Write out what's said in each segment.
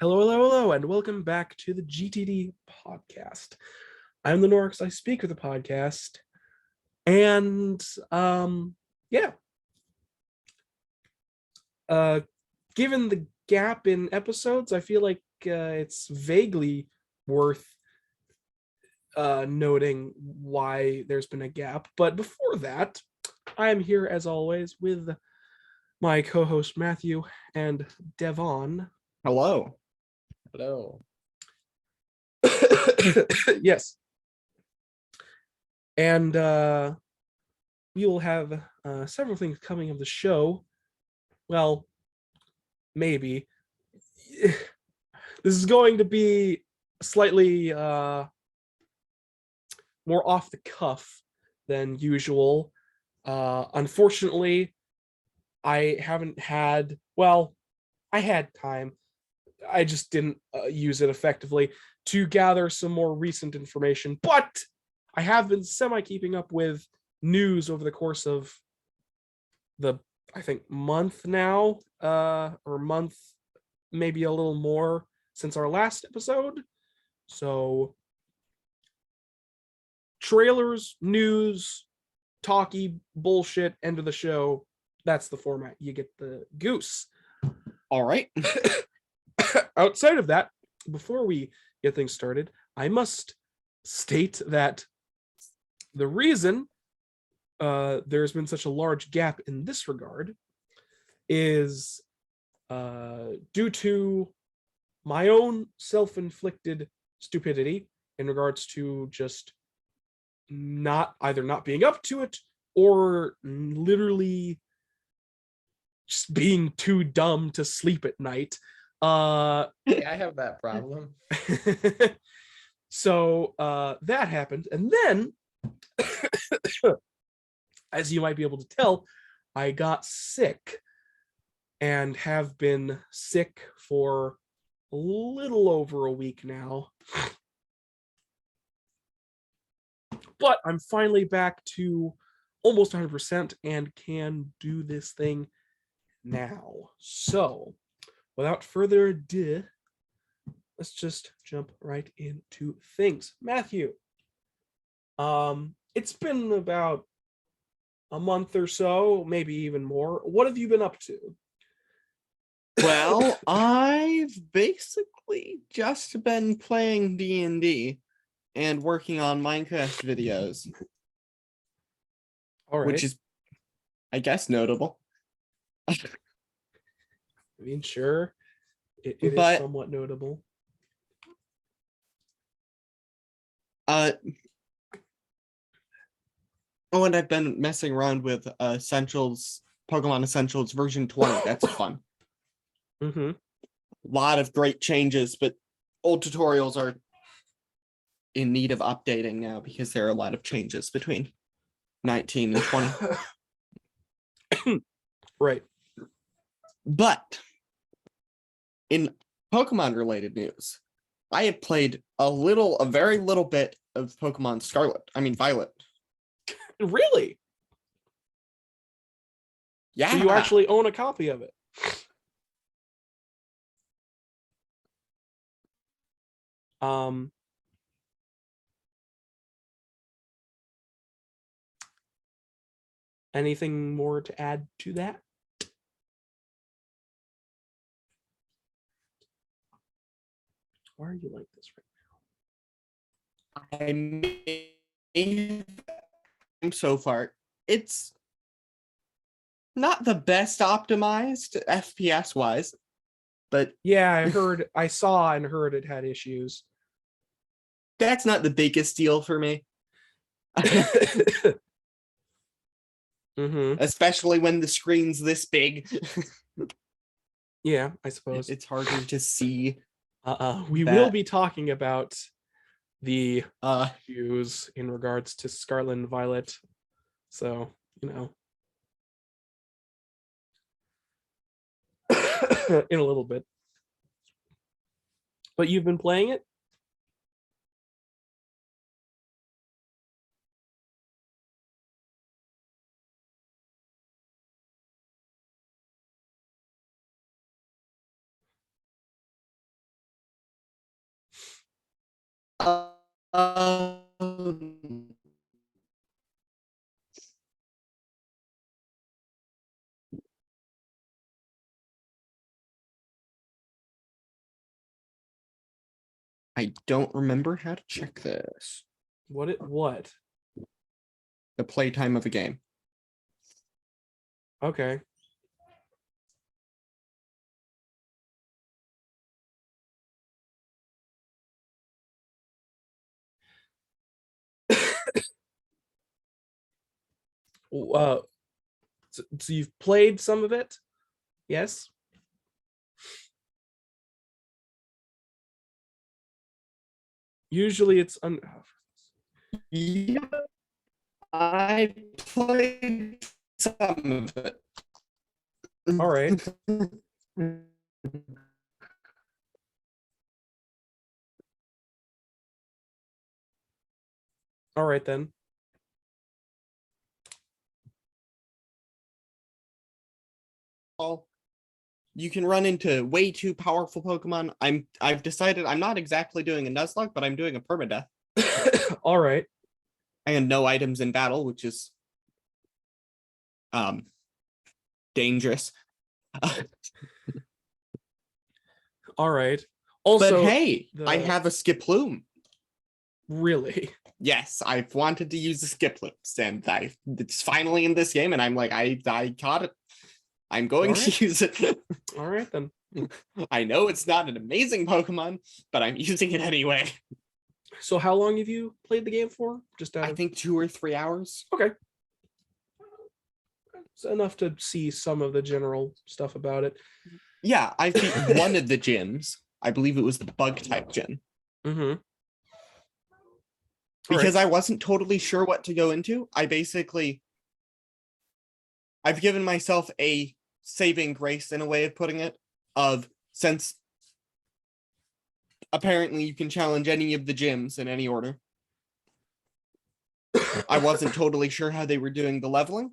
Hello, hello, hello, and welcome back to the GTD Podcast. I'm the Norix. I speak with the podcast, and yeah. Uh, Given the gap in episodes, I feel like it's vaguely worth noting why there's been a gap. But before that, I am here as always with my co-host Matthew and Devon. Hello. Hello. Yes. And we will have several things coming of the show. Well, maybe. This is going to be slightly more off the cuff than usual. Unfortunately, I haven't had, well, I had time. I just didn't use it effectively to gather some more recent information, but I have been semi-keeping up with news over the course of the, I think, month now, or month, maybe a little more since our last episode. So trailers, news, talky bullshit, end of the show. That's the format. You get the goose. All right. Outside of that, before we get things started, I must state that the reason there's been such a large gap in this regard is due to my own self-inflicted stupidity in regards to just either not being up to it or literally just being too dumb to sleep at night. Hey, I have that problem. So that happened, and then as you might be able to tell, I got sick and have been sick for a little over a week now. But I'm finally back to almost 100% and can do this thing now. So, without further ado, let's just jump right into things. Matthew, it's been about a month or so, maybe even more. What have you been up to? Well, I've basically just been playing D&D and working on Minecraft videos. All right. Which is, I guess, notable. I mean, sure. It is somewhat notable. Oh, and I've been messing around with Pokemon Essentials version 20. That's fun. Mm-hmm. A lot of great changes, but old tutorials are in need of updating now because there are a lot of changes between 19 and 20. Right. But in Pokemon related news, I have played a very little bit of Pokemon Violet. Really? Yeah. So you actually own a copy of it? Anything more to add to that? Why are you like this right I'm so far. It's not the best optimized FPS wise, but yeah, I saw and heard it had issues. That's not the biggest deal for me. Mm-hmm. Especially when the screen's this big. Yeah, I suppose. It's harder to see. We will be talking about the issues in regards to Scarlet and Violet. So, in a little bit. But you've been playing it? I don't remember how to check this. What? The playtime of a game. Okay. uh so you've played some of it? Yes. Usually it's Yeah, I played some of it. all right. All right then. You can run into way too powerful Pokemon. I've decided I'm not exactly doing a Nuzlocke, but I'm doing a permadeath. All right. And no items in battle, which is dangerous. All right. Also, but hey, I have a Skiploom. Really? Yes, I've wanted to use the Skiplooms, and it's finally in this game, and I'm like, I caught it. I'm going to use it. All right then. I know it's not an amazing Pokemon, but I'm using it anyway. So how long have you played the game for? I think 2 or 3 hours. Okay. It's enough to see some of the general stuff about it. Yeah, I beat one of the gyms. I believe it was the bug type gym. Mm-hmm. Because I wasn't totally sure what to go into. I've given myself a saving grace, in a way of putting it, of since apparently you can challenge any of the gyms in any order. I wasn't totally sure how they were doing the leveling.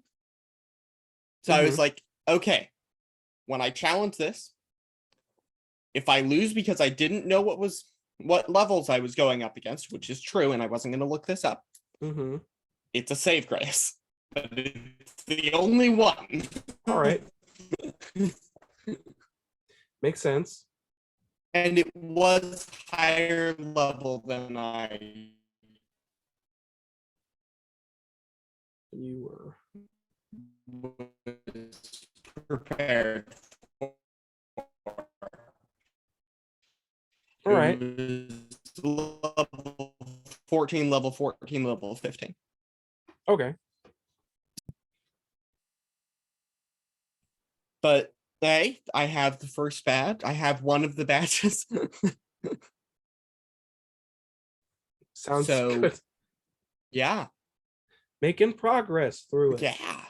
So I was like, okay, when I challenge this, if I lose because I didn't know what levels I was going up against, which is true, and I wasn't going to look this up, it's a save grace. But it's the only one. All right. Makes sense. And it was higher level than You were was prepared for. All right. Level 14, level 14, level 15. Okay. But hey, I have the first badge. I have one of the badges. Sounds good. Yeah. Making progress through it. Yeah.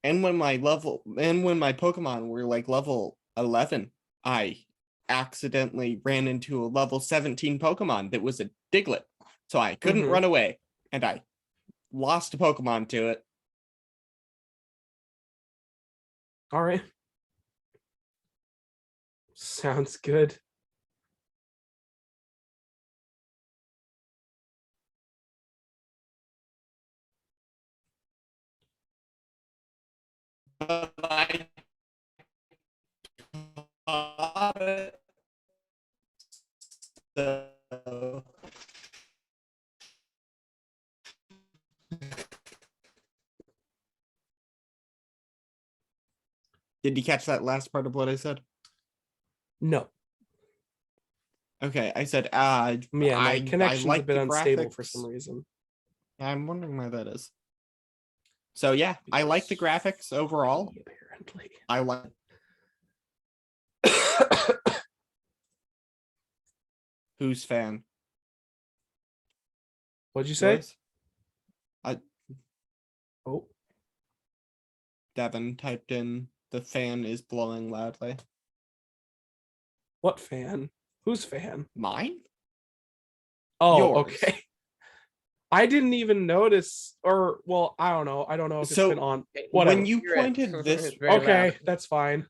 And when my Pokemon were like level 11, I accidentally ran into a level 17 Pokemon that was a Diglett. So I couldn't run away, and I lost a Pokemon to it. All right. Sounds good. I caught it. So did you catch that last part of what I said? No. Okay, I said My connection's like a bit the unstable graphics. for some reason. I'm wondering why that is. So yeah, I like the graphics overall. Apparently. I like. Whose fan? What'd you say? Yours? Oh. Devin typed in the fan is blowing loudly. What fan? Whose fan? Mine? Oh, Yours. okay. I didn't even notice, or well, I don't know. I don't know if it's been on. Whatever. When you pointed this, okay, that's fine.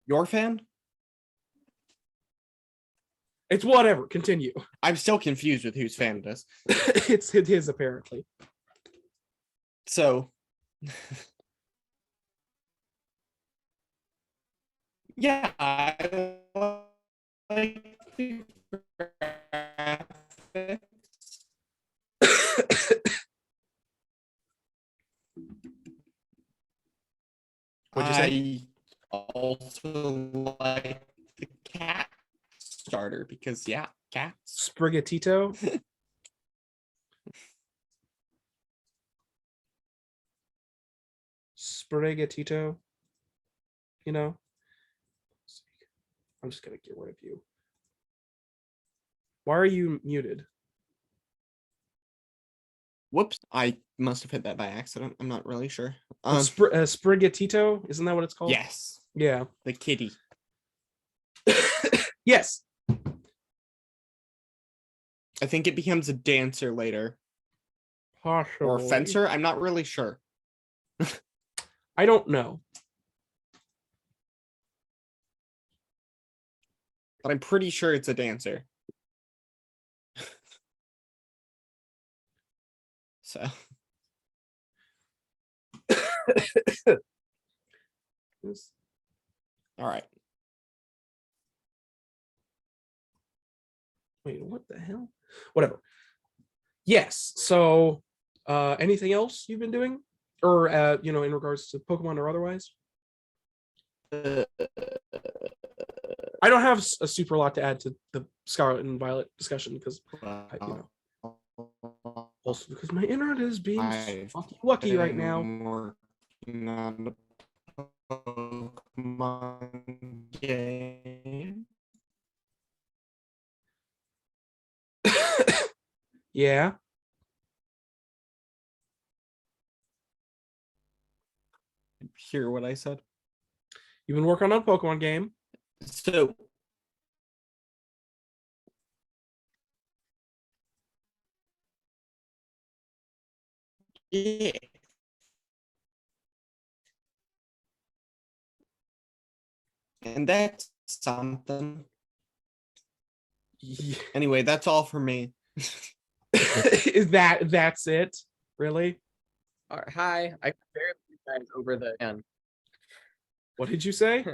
Your fan? It's whatever. Continue. I'm still confused with whose fan it is. It's his apparently. So, yeah, I like the graphics. What'd you say? I also like the cat starter because, yeah, cats. Sprigatito. Sprigatito. You know? I'm just going to get rid of you. Why are you muted? Whoops, I must have hit that by accident. I'm not really sure. Sprigatito? Isn't that what it's called? Yes, Yeah. the kitty. Yes. I think it becomes a dancer later. Possibly. Or a fencer. I'm not really sure. I don't know. But I'm pretty sure it's a dancer. So. All right. Wait, what the hell? Whatever. Yes. So, anything else you've been doing, or in regards to Pokemon or otherwise? I don't have a super lot to add to the Scarlet and Violet discussion because, also because my internet is being lucky right now. Working on the Pokemon game. Yeah. Hear what I said? You've been working on a Pokemon game. So yeah. And that's something. Yeah. Anyway, that's all for me. That's it? Really? All right, hi, I can barely hear you guys over the fan. What did you say?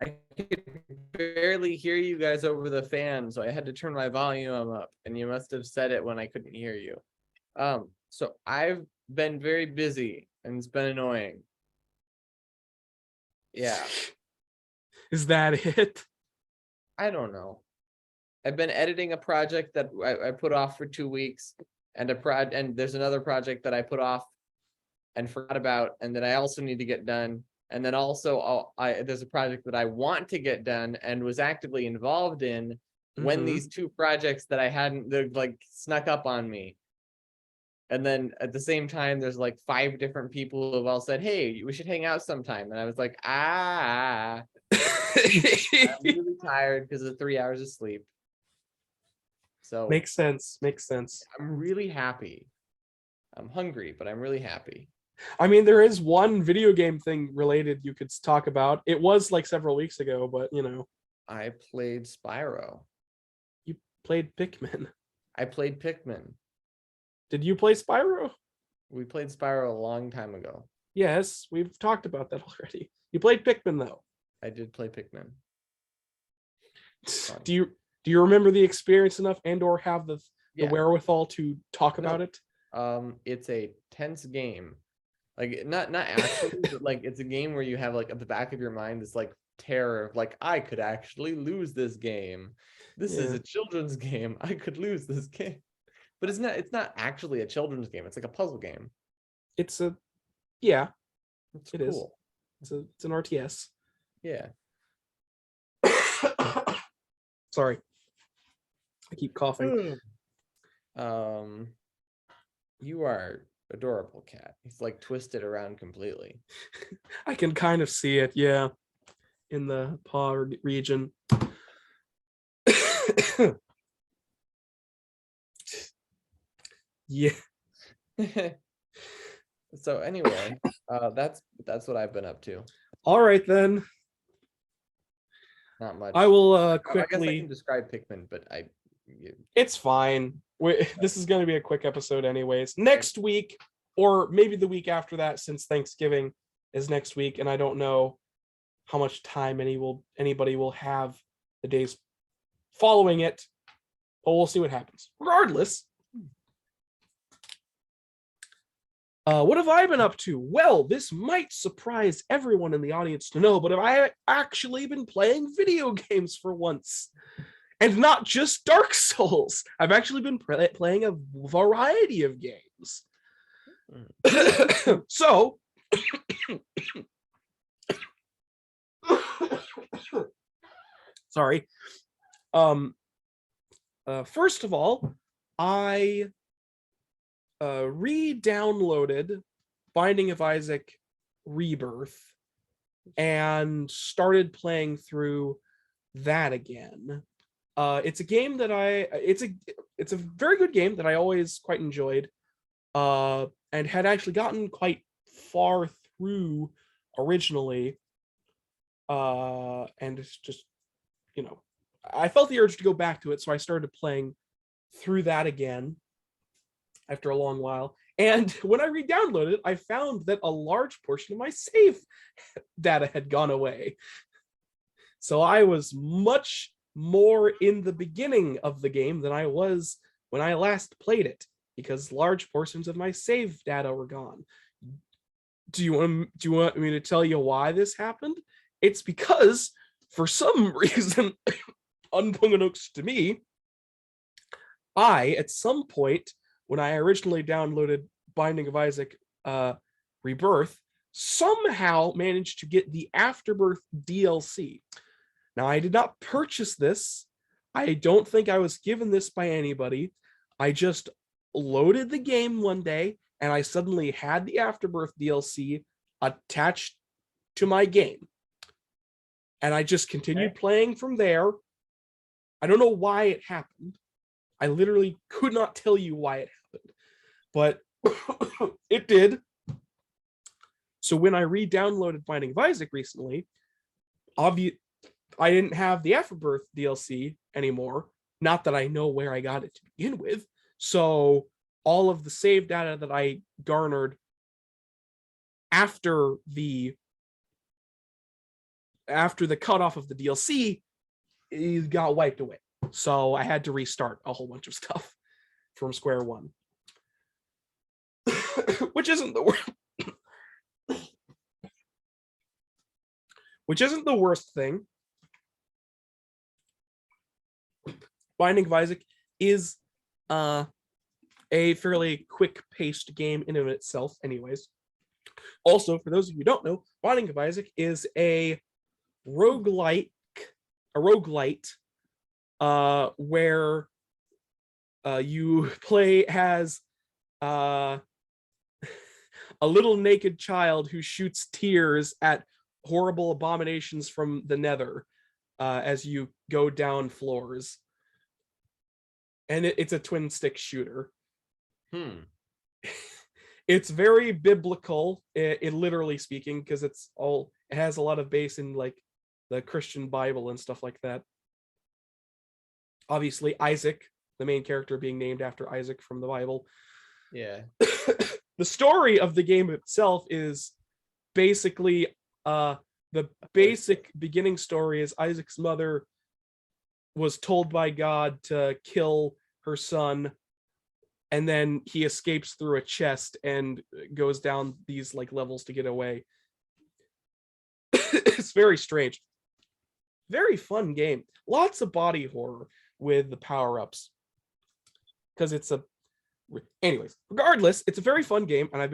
I could barely hear you guys over the fan, so I had to turn my volume up, and you must have said it when I couldn't hear you. So I've been very busy, and it's been annoying. Yeah. Is that it? I don't know. I've been editing a project that I put off for 2 weeks, and there's another project that I put off and forgot about, and that I also need to get done. And then also there's a project that I want to get done and was actively involved in when these two projects that I hadn't, they're like snuck up on me. And then at the same time, there's like 5 different people who have all said, hey, we should hang out sometime. And I was like, I'm really tired because of 3 hours of sleep. So Makes sense. I'm really happy. I'm hungry, but I'm really happy. I mean, there is one video game thing related you could talk about. It was like several weeks ago, but I played Spyro. You played Pikmin. I played Pikmin. Did you play Spyro? We played Spyro a long time ago. Yes, we've talked about that already. You played Pikmin though. I did play Pikmin. Do you remember the experience enough and or have the Yeah. wherewithal to talk about it? It's a tense game. Like not actually, but like it's a game where you have like at the back of your mind this like terror of like I could actually lose this game. This is a children's game. I could lose this game. But it's not actually a children's game. It's like a puzzle game. It's cool. It's an RTS. Yeah. Sorry. I keep coughing. You are adorable, cat. He's like twisted around completely. I can kind of see it, yeah, in the paw region. Yeah. So anyway, that's what I've been up to. All right then. Not much. I will I guess I quickly. can describe Pikmin, but It's fine. This is going to be a quick episode, anyways. Next week, or maybe the week after that, since Thanksgiving is next week, and I don't know how much time anybody will have the days following it, but we'll see what happens. Regardless, what have I been up to? Well, this might surprise everyone in the audience to know, but have I actually been playing video games for once? And not just Dark Souls. I've actually been playing a variety of games. So, sorry. First of all, I re-downloaded Binding of Isaac Rebirth and started playing through that again. It's a game that it's a very good game that I always quite enjoyed, and had actually gotten quite far through originally. And it's just, I felt the urge to go back to it, so I started playing through that again after a long while. And when I re-downloaded it, I found that a large portion of my save data had gone away. So I was much more in the beginning of the game than I was when I last played it, because large portions of my save data were gone. Do you want me to tell you why this happened? It's because, for some reason, unbeknownst to me, at some point, when I originally downloaded Binding of Isaac Rebirth, somehow managed to get the Afterbirth DLC. Now, I did not purchase this. I don't think I was given this by anybody. I just loaded the game one day, and I suddenly had the Afterbirth DLC attached to my game. And I just continued playing from there. I don't know why it happened. I literally could not tell you why it happened, but it did. So when I re-downloaded Binding of Isaac recently, I didn't have the Afterbirth DLC anymore. Not that I know where I got it to begin with. So all of the save data that I garnered after the cutoff of the DLC, it got wiped away. So I had to restart a whole bunch of stuff from square one. Which isn't the worst thing. Binding of Isaac is a fairly quick-paced game in and of itself, anyways. Also, for those of you who don't know, Binding of Isaac is a roguelite, where you play as a little naked child who shoots tears at horrible abominations from the nether as you go down floors. And it's a twin stick shooter. It's very biblical, it literally speaking, because it has a lot of base in like the Christian Bible and stuff like that. Obviously, Isaac, the main character, being named after Isaac from the Bible. Yeah. The story of the game itself is basically the basic beginning story is Isaac's mother was told by God to kill her son, and then he escapes through a chest and goes down these like levels to get away. It's very strange. Very fun game. Lots of body horror with the power-ups. Because anyways, regardless, it's a very fun game, and I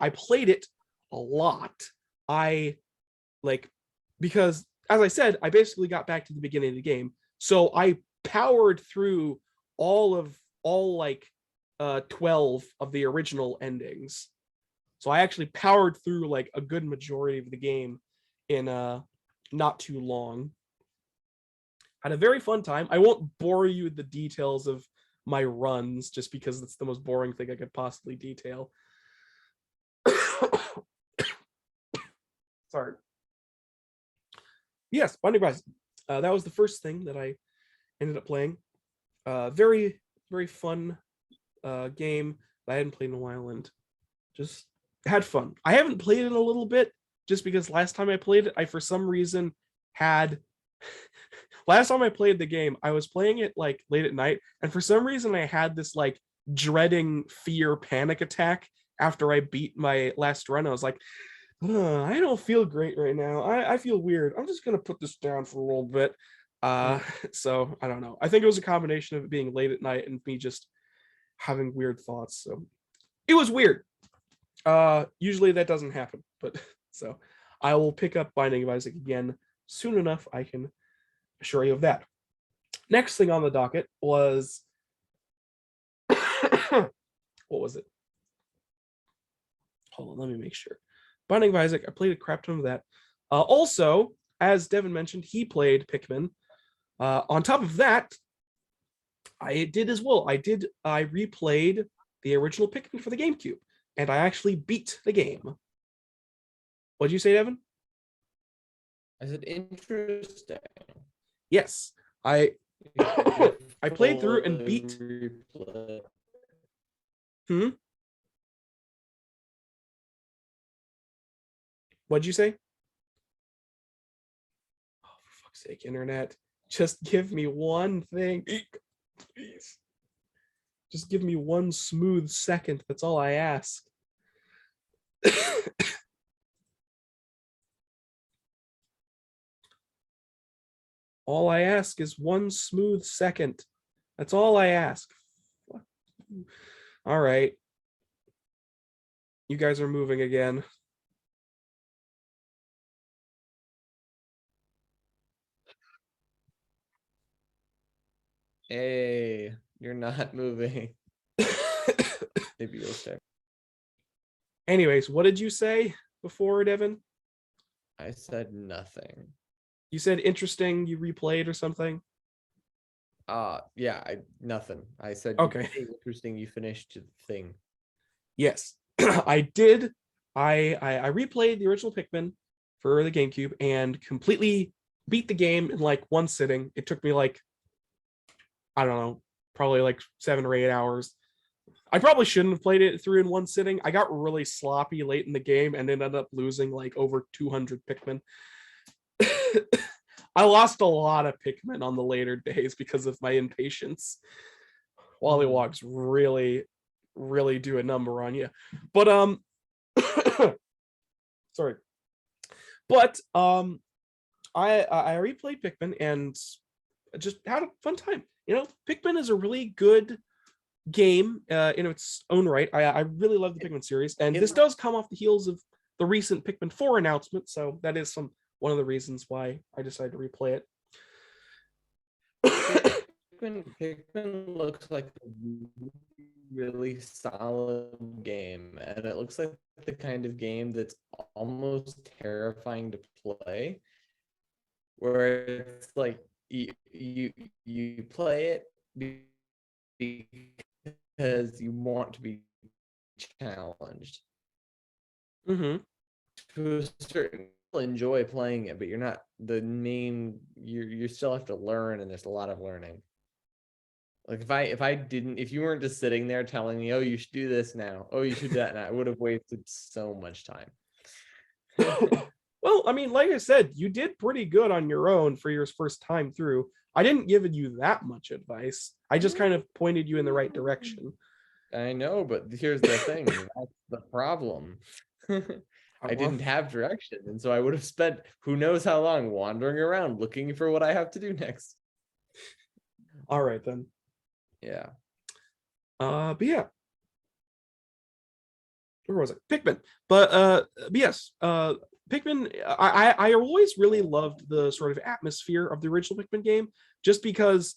played it a lot. Because as I said, I basically got back to the beginning of the game. So I powered through all 12 of the original endings. So I actually powered through like a good majority of the game in not too long. Had a very fun time. I won't bore you with the details of my runs just because that's the most boring thing I could possibly detail. Sorry. Yes, Binding of Isaac. that was the first thing that I ended up playing. Very, very fun game that I hadn't played in a while and just had fun. I haven't played it in a little bit just because last time I played it, I for some reason had last time I played the game, I was playing it like late at night, and for some reason I had this like dreading fear panic attack after I beat my last run. I was like, I don't feel great right now. I feel weird. I'm just gonna put this down for a little bit. So I don't know. I think it was a combination of it being late at night and me just having weird thoughts. So it was weird. Usually that doesn't happen, but so I will pick up Binding of Isaac again soon enough. I can assure you of that. Next thing on the docket was what was it? Hold on, let me make sure. Binding of Isaac, I played a crap ton of that. Also, as Devin mentioned, he played Pikmin. On top of that, I did as well. I replayed the original Pikmin for the GameCube, and I actually beat the game. What'd you say, Devin? I said interesting. Yes, I played through and beat. What'd you say? Oh, for fuck's sake, internet. Just give me one thing. Please. Just give me one smooth second. That's all I ask. All I ask is one smooth second. That's all I ask. All right. You guys are moving again. Hey, you're not moving. Maybe you'll stay. Anyways, what did you say before, Devin? I said nothing. You said interesting, you replayed or something? Yeah, nothing. I said okay. Interesting, you finished the thing. Yes, I did. I replayed the original Pikmin for the GameCube and completely beat the game in like one sitting. It took me like, I don't know, probably like 7 or 8 hours. I probably shouldn't have played it through in one sitting. I got really sloppy late in the game and ended up losing like over 200 Pikmin. I lost a lot of Pikmin on the later days because of my impatience. Wallywogs really, really do a number on you. But sorry. But I replayed Pikmin and just had a fun time. You know, Pikmin is a really good game in its own right. I really love the Pikmin series, and this does come off the heels of the recent Pikmin 4 announcement, so that is one of the reasons why I decided to replay it. Pikmin looks like a really solid game, and it looks like the kind of game that's almost terrifying to play, where it's like you play it because you want to be challenged. Mm-hmm. To a certain enjoy playing it, but you're not the main. You still have to learn, and there's a lot of learning. Like if you weren't just sitting there telling me, oh, you should do this now, oh, you should do that now, I would have wasted so much time. Well, I mean, like I said, you did pretty good on your own for your first time through. I didn't give you that much advice. I just kind of pointed you in the right direction. I know, but here's the thing. That's the problem. I didn't have direction, and so I would have spent who knows how long wandering around looking for what I have to do next. All right, then. Yeah. But yeah. Where was it? Pikmin. But yes, Pikmin, I always really loved the sort of atmosphere of the original Pikmin game, just because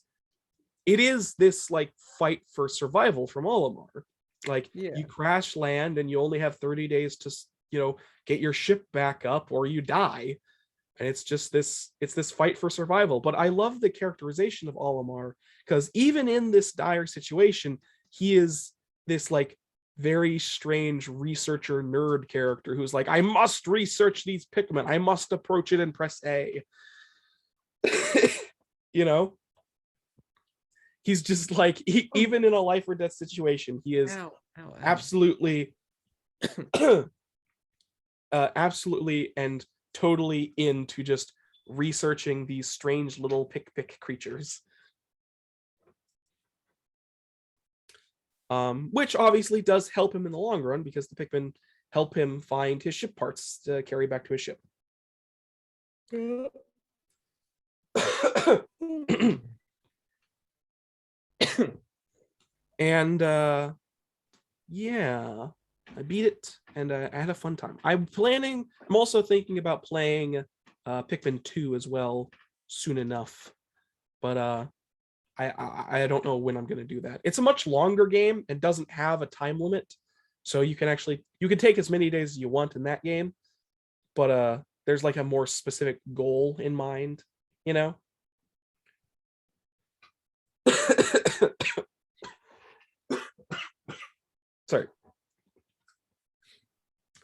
it is this like fight for survival from Olimar. Like you crash land and you only have 30 days to, get your ship back up or you die. And it's just this fight for survival. But I love the characterization of Olimar, because even in this dire situation, he is this like very strange researcher nerd character who's like, I must research these Pikmin. I must approach it and press A. You know, he's just like, even in a life or death situation, he is absolutely absolutely and totally into just researching these strange little pick creatures, which obviously does help him in the long run because the Pikmin help him find his ship parts to carry back to his ship. And yeah, I beat it and I had a fun time. I'm also thinking about playing Pikmin 2 as well soon enough, but I don't know when I'm going to do that. It's a much longer game and doesn't have a time limit, so you can take as many days as you want in that game, but there's like a more specific goal in mind, you know. Sorry.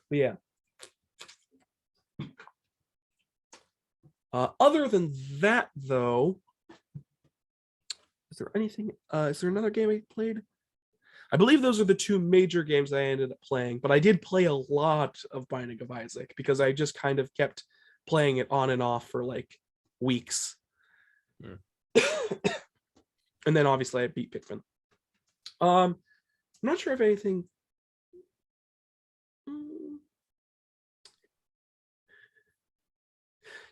But yeah. Other than that, though, is there anything? Is there another game I played? I believe those are the two major games I ended up playing, but I did play a lot of Binding of Isaac because I just kind of kept playing it on and off for like weeks. And then obviously I beat Pikmin. I'm not sure if anything.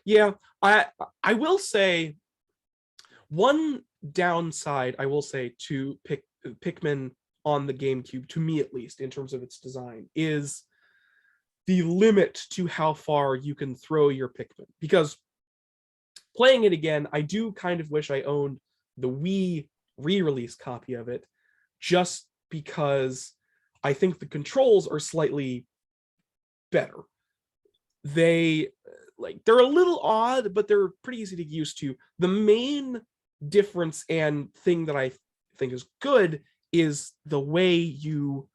Yeah, I will say one downside I will say to Pikmin on the GameCube, to me at least, in terms of its design, is the limit to how far you can throw your Pikmin. Because playing it again, I do kind of wish I owned the Wii re-release copy of it, just because I think the controls are slightly better. They're a little odd, but they're pretty easy to get used to. The main difference and thing that I think is good is the way you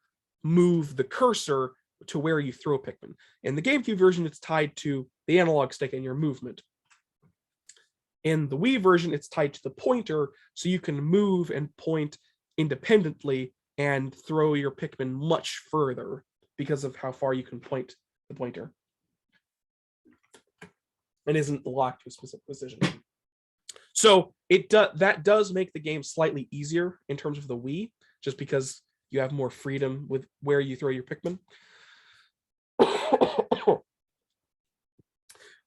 move the cursor to where you throw Pikmin. In the GameCube version, it's tied to the analog stick and your movement. In the Wii version, it's tied to the pointer, so you can move and point independently and throw your Pikmin much further because of how far you can point the pointer. And isn't locked to a specific position. So that does make the game slightly easier in terms of the Wii, just because you have more freedom with where you throw your Pikmin.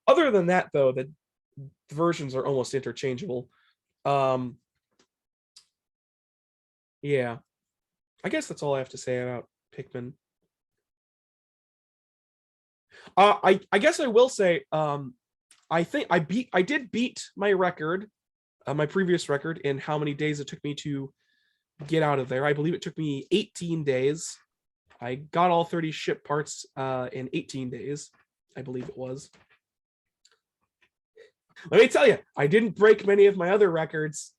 Other than that, though, the versions are almost interchangeable. Yeah, I guess that's all I have to say about Pikmin. I guess I will say, I think I did beat my record, my previous record, in how many days it took me to get out of there. I believe it took me 18 days. I got all 30 ship parts in 18 days, I believe it was. Let me tell you, I didn't break many of my other records.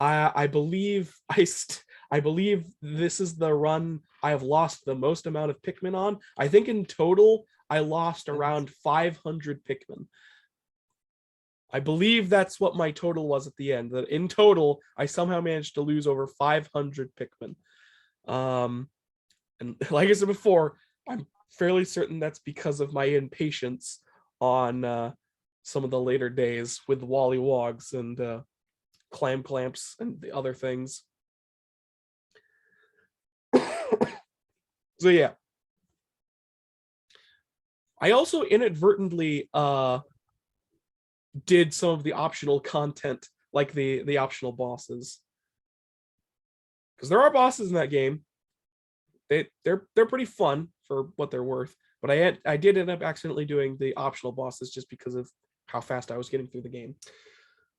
I believe this is the run I have lost the most amount of Pikmin on. I think in total I lost around 500 Pikmin. I believe that's what my total was at the end. That in total, I somehow managed to lose over 500 Pikmin. And like I said before, I'm fairly certain that's because of my impatience on some of the later days with Wally Wogs and Clamps and the other things. So yeah. I also inadvertently did some of the optional content, like the optional bosses, because there are bosses in that game. They're pretty fun for what they're worth, but I did end up accidentally doing the optional bosses just because of how fast I was getting through the game.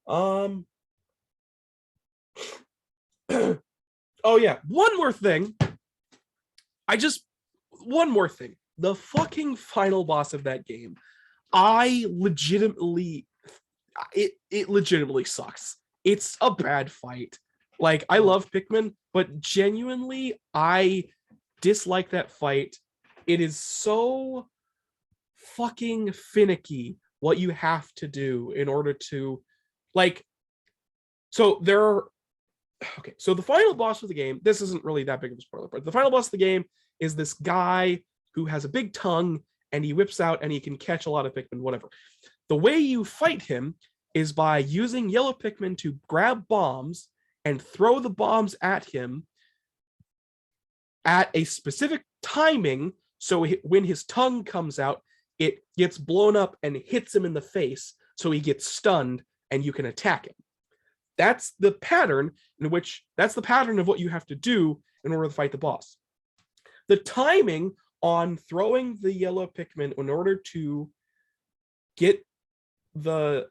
Oh yeah, one more thing. The fucking final boss of that game, it legitimately sucks. It's a bad fight. Like, I love Pikmin, but genuinely, I dislike that fight. It is so fucking finicky what you have to do in order to Like, so there are, okay, so the final boss of the game, this isn't really that big of a spoiler, but the final boss of the game is this guy who has a big tongue and he whips out and he can catch a lot of Pikmin, whatever. The way you fight him is by using yellow Pikmin to grab bombs and throw the bombs at him at a specific timing. So when his tongue comes out, it gets blown up and hits him in the face. So he gets stunned and you can attack him. That's the pattern of what you have to do in order to fight the boss. The timing on throwing the yellow Pikmin in order to get the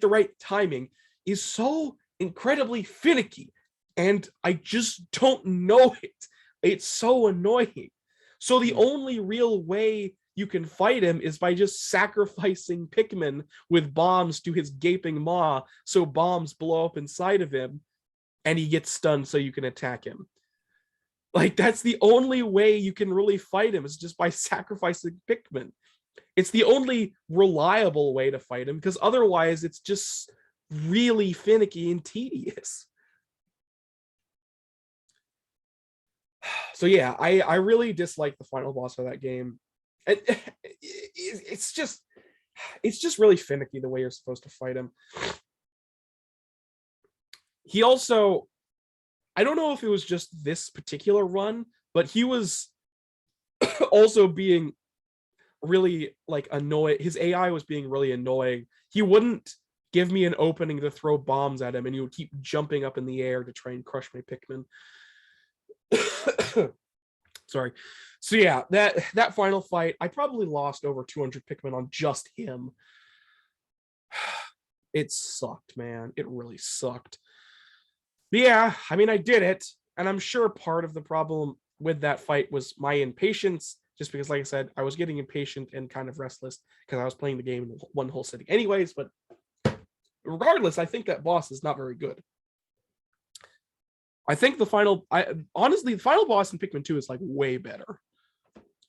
right timing is so incredibly finicky, and I just don't know it. It's so annoying. So the only real way you can fight him is by just sacrificing Pikmin with bombs to his gaping maw, so bombs blow up inside of him and he gets stunned so you can attack him. Like, that's the only way you can really fight him, is just by sacrificing Pikmin. It's the only reliable way to fight him, because otherwise it's just really finicky and tedious. So yeah, I really dislike the final boss of that game. It's just really finicky the way you're supposed to fight him. He also, I don't know if it was just this particular run, but he was also being really like annoying. His AI was being really annoying. He wouldn't give me an opening to throw bombs at him, and he would keep jumping up in the air to try and crush my Pikmin. Sorry. So yeah, that final fight, I probably lost over 200 Pikmin on just him. It sucked, man. It really sucked. But yeah, I mean, I did it, and I'm sure part of the problem with that fight was my impatience, just because, like I said, I was getting impatient and kind of restless because I was playing the game in one whole sitting anyways. But regardless, I think that boss is not very good. I think honestly, the final boss in Pikmin 2 is like way better.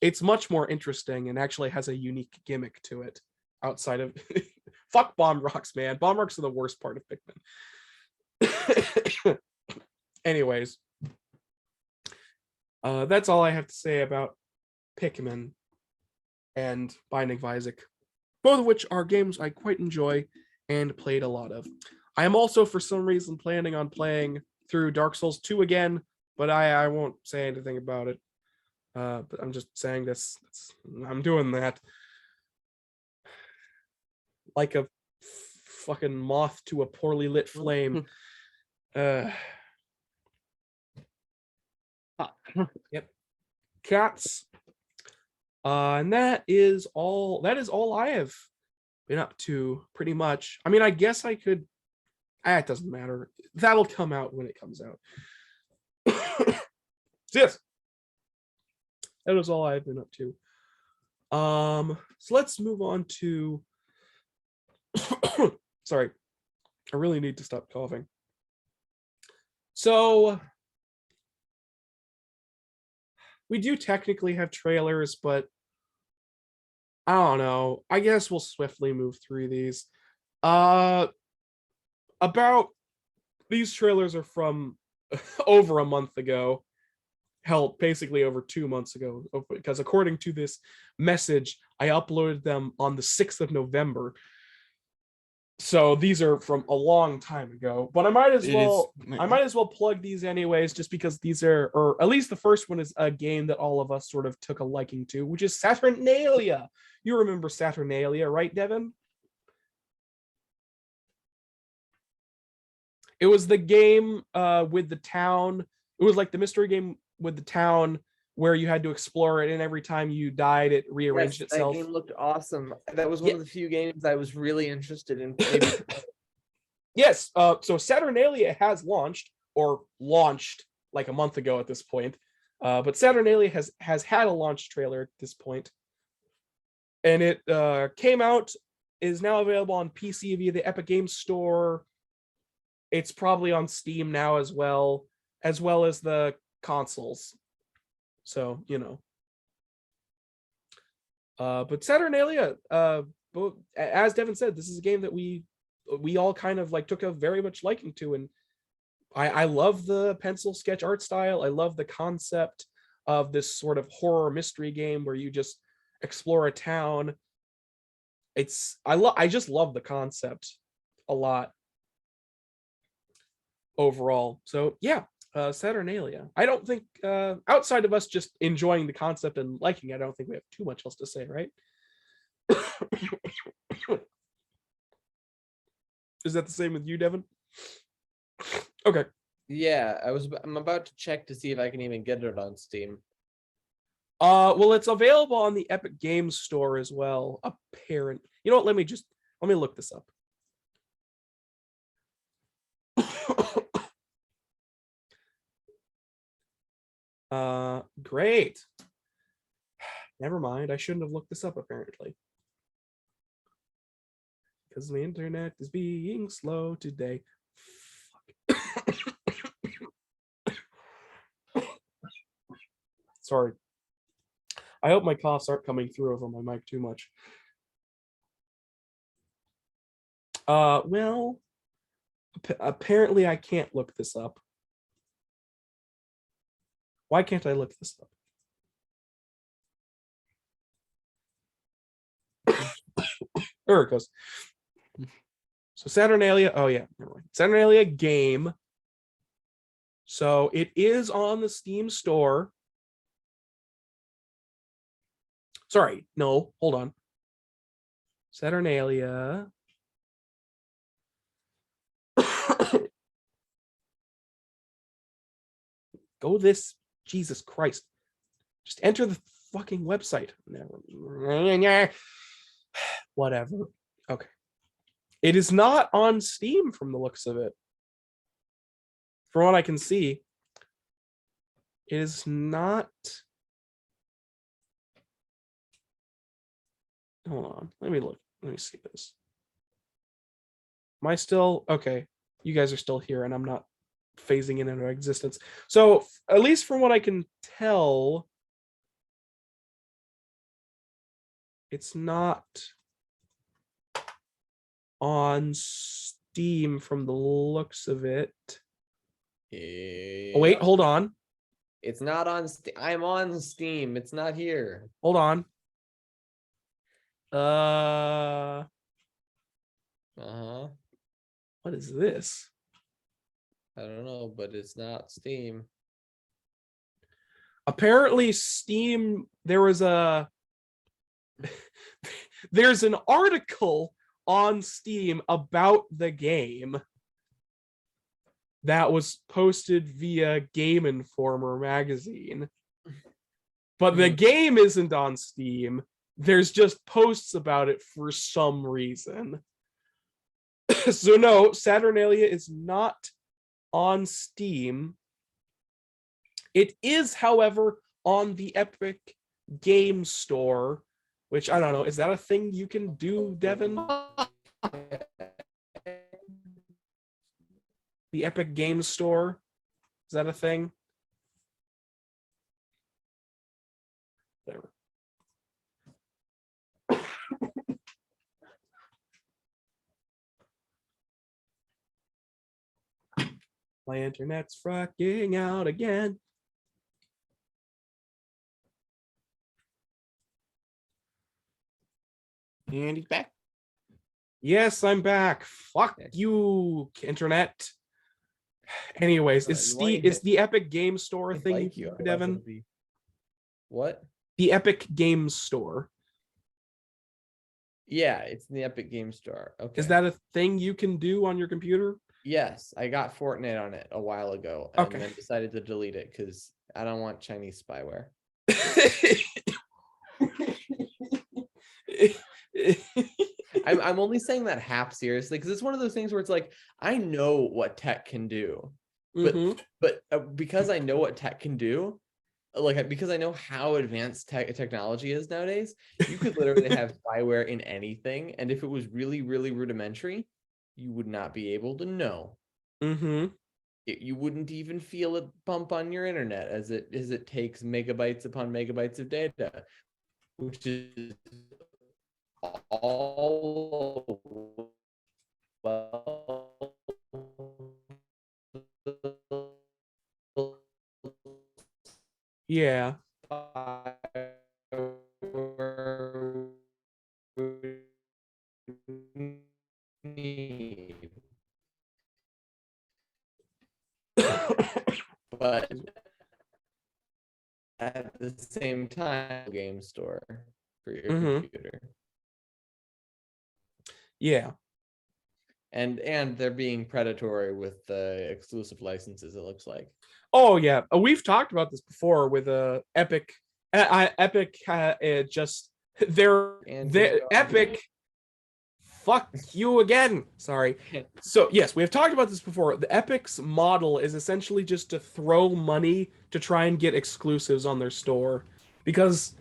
It's much more interesting and actually has a unique gimmick to it outside of fuck bomb rocks, man. Bomb rocks are the worst part of Pikmin. Anyways, that's all I have to say about Pikmin and Binding of Isaac, both of which are games I quite enjoy and played a lot of. I am also, for some reason, planning on playing through Dark Souls 2 again, but I won't say anything about it. But I'm just saying this. I'm doing that. Like a fucking moth to a poorly lit flame. Yep. Cats. And that is all I have been up to, pretty much. I mean, I guess I could. It doesn't matter. That'll come out when it comes out. Yes. That is all I've been up to. So let's move on to sorry. I really need to stop coughing. So we do technically have trailers, but I don't know. I guess we'll swiftly move through these. These trailers are from over a month ago. Hell, basically over 2 months ago, because according to this message, I uploaded them on the 6th of November. So these are from a long time ago, but I might as well plug these anyways, just because these are, or at least the first one is a game that all of us sort of took a liking to, which is Saturnalia. You remember Saturnalia, right, Devin? It was the game with the town. It was like the mystery game with the town where you had to explore it, and every time you died, it rearranged itself. That game looked awesome. That was one of the few games I was really interested in. Maybe. Yes. So Saturnalia has launched like a month ago at this point. But Saturnalia has had a launch trailer at this point, and it came out, is now available on PC via the Epic Games Store. It's probably on Steam now as well as the consoles. So, you know. But Saturnalia, but as Devin said, this is a game that we all kind of like took a very much liking to, and I love the pencil sketch art style. I love the concept of this sort of horror mystery game where you just explore a town. I just love the concept a lot overall. So yeah, Saturnalia. I don't think outside of us just enjoying the concept and liking it, I don't think we have too much else to say, right? Is that the same with you, Devin? Okay. Yeah, I'm about to check to see if I can even get it on Steam. Well, it's available on the Epic Games Store as well. Apparent. You know what? Let me look this up. Great. Never mind. I shouldn't have looked this up apparently. Because the internet is being slow today. Fuck. Sorry. I hope my coughs aren't coming through over my mic too much. Well, apparently I can't look this up. Why can't I look this up? There it goes. So Saturnalia, oh yeah, never mind. Saturnalia game. So it is on the Steam store. Sorry, no, hold on. Saturnalia. Go this, Jesus Christ. Just enter the fucking website. Whatever. Okay. It is not on Steam from the looks of it. From what I can see, it is not. Hold on. Let me look. Let me see this. Am I still okay? You guys are still here, and I'm not phasing in into existence. So, at least from what I can tell, it's not on Steam from the looks of it. Oh, wait, hold on. It's not on Steam. I'm on Steam. It's not here. Hold on. What is this? I don't know, but it's not Steam. Apparently Steam, there's an article on Steam about the game that was posted via Game Informer magazine. But the game isn't on Steam. There's just posts about it for some reason. So no, Saturnalia is not on Steam. It is, however, on the Epic Game Store, which I don't know. Is that a thing you can do, Devin? The Epic Game Store? Is that a thing? Whatever. My internet's fracking out again. And he's back. Yes, I'm back. Fuck you, internet. Anyways, is the Epic Game Store thing like you do, Devin? What? The Epic Game Store. Yeah, it's in the Epic Game Store. Okay. Is that a thing you can do on your computer? Yes, I got Fortnite on it a while ago and then decided to delete it because I don't want Chinese spyware. I'm only saying that half seriously because it's one of those things where it's like I know what tech can do, but because I know what tech can do, because I know how advanced technology is nowadays, you could literally have spyware in anything, and if it was really, really rudimentary, you would not be able to know. You wouldn't even feel it bump on your internet as it takes megabytes upon megabytes of data, which is all Yeah. need. But at the same time, game store for your computer. Yeah. And they're being predatory with the exclusive licenses, it looks like. Oh yeah, we've talked about this before with Epic. Epic just they're Epic. Fuck you again. Sorry. So yes, we have talked about this before. The Epic's model is essentially just to throw money to try and get exclusives on their store, because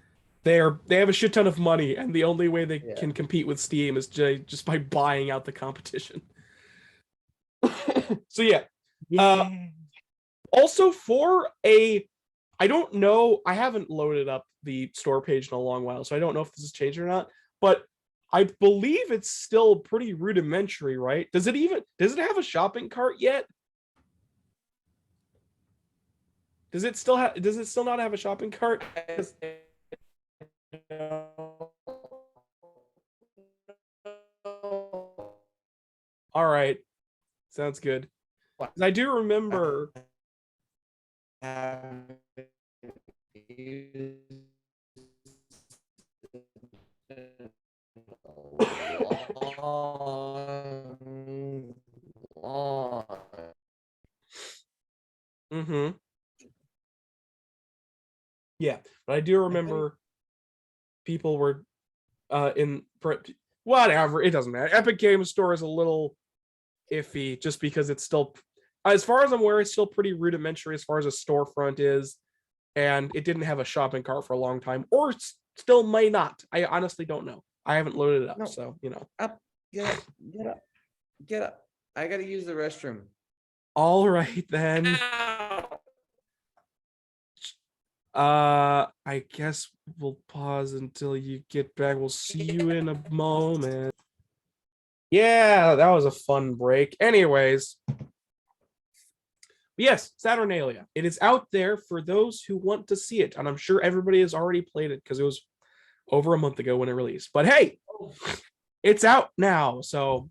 they have a shit ton of money, and the only way they can compete with Steam is just by buying out the competition. So yeah. Also, I don't know, I haven't loaded up the store page in a long while, so I don't know if this has changed or not, but I believe it's still pretty rudimentary, right? Does it have a shopping cart yet? Does it still not have a shopping cart? All right. Sounds good. I do remember Yeah, but I do remember people were whatever, it doesn't matter. Epic Games Store is a little iffy just because it's still, as far as I'm aware, it's still pretty rudimentary as far as a storefront is, and it didn't have a shopping cart for a long time, or still may not. I honestly don't know. I haven't loaded it up, so you know. Get up. I gotta use the restroom. All right then. I guess we'll pause until you get back. We'll see you in a moment. Yeah, that was a fun break. Anyways, yes, Saturnalia. It is out there for those who want to see it, and I'm sure everybody has already played it because it was over a month ago when it released. But hey, it's out now, so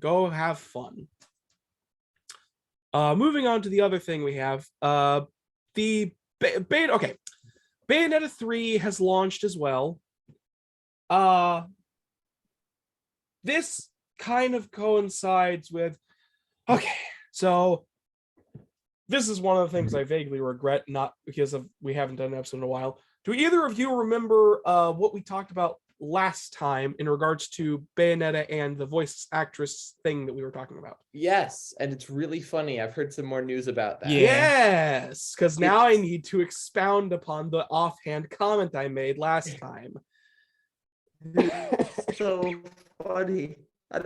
go have fun. Moving on to the other thing we have, the Bayonetta 3 has launched as well. This kind of coincides with, so this is one of the things I vaguely regret, not because we haven't done an episode in a while. Do either of you remember what we talked about last time in regards to Bayonetta and the voice actress thing that we were talking about? Yes, and it's really funny. I've heard some more news about that. Yes, because now I need to expound upon the offhand comment I made last time. It's so funny. I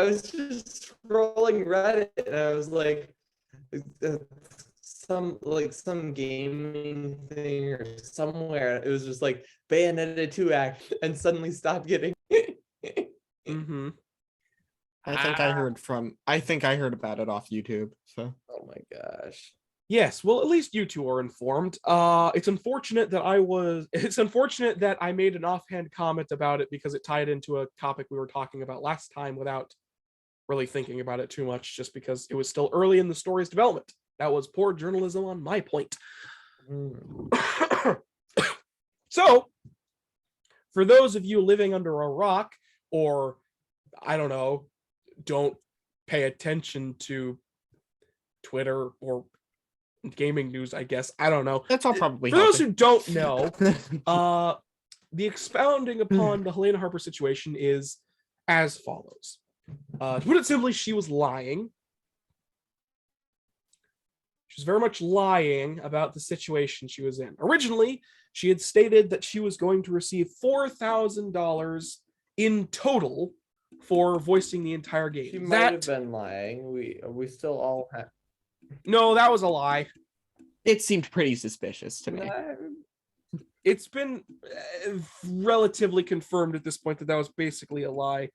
was just scrolling Reddit and I was like, some gaming thing or somewhere. It was just like Bayonetta 2 act, and suddenly stopped getting. Mm-hmm. I think I heard about it off YouTube. So. Oh my gosh. Yes, well, at least you two are informed. It's unfortunate that I made an offhand comment about it because it tied into a topic we were talking about last time without really thinking about it too much, just because it was still early in the story's development. That was poor journalism on my point. So, for those of you living under a rock, or I don't know, don't pay attention to Twitter or gaming news, I guess. I don't know. That's all probably for those who don't know, the expounding upon the Helena Harper situation is as follows. To put it simply, she was lying. She was very much lying about the situation she was in. Originally, she had stated that she was going to receive $4,000 in total for voicing the entire game. She might have been lying. We still all have. No, that was a lie. It seemed pretty suspicious to me. it's been relatively confirmed at this point that was basically a lie.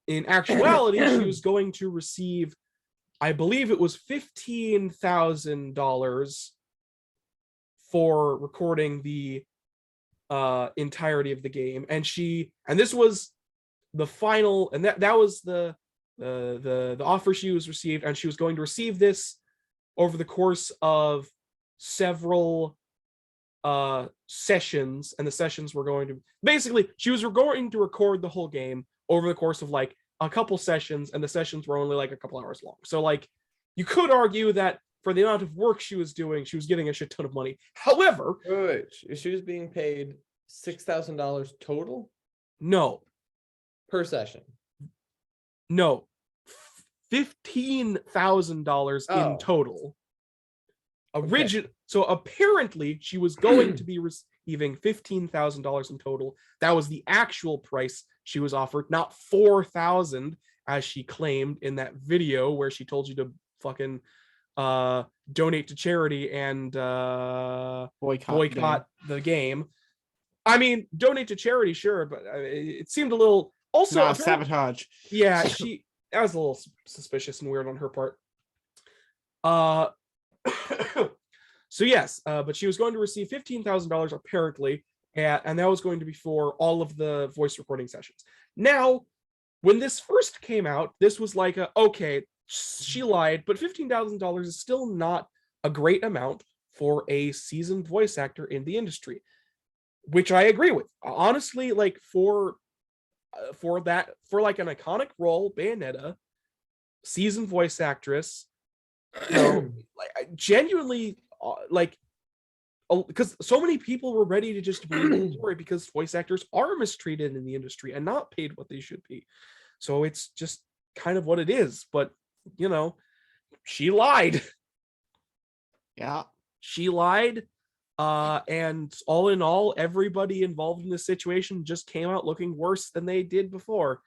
In actuality, she was going to receive, I believe it was $15,000 for recording the entirety of the game, and this was the final, and that was the offer she was received, and she was going to receive this over the course of several sessions, and the sessions were going to basically, she was going to record the whole game over the course of like a couple sessions, and the sessions were only like a couple hours long. So like you could argue that for the amount of work she was doing, she was getting a shit ton of money. However, she was being paid $6,000 total? No. Per session? No. $15,000 in total. So apparently she was going to be receiving $15,000 in total. That was the actual price she was offered, not $4,000 as she claimed in that video where she told you to fucking donate to charity and boycott the game. I mean, donate to charity, sure, but it seemed a little also sabotage. Yeah, that was a little suspicious and weird on her part. So yes, but she was going to receive $15,000 apparently, and that was going to be for all of the voice recording sessions. Now, when this first came out, this was like okay, she lied, but $15,000 is still not a great amount for a seasoned voice actor in the industry, which I agree with. Honestly, like for like an iconic role, Bayonetta, seasoned voice actress, like genuinely like, because so many people were ready to just believe the story because voice actors are mistreated in the industry and not paid what they should be. So it's just kind of what it is. But you know, she lied. Yeah, she lied. And all in all, everybody involved in this situation just came out looking worse than they did before.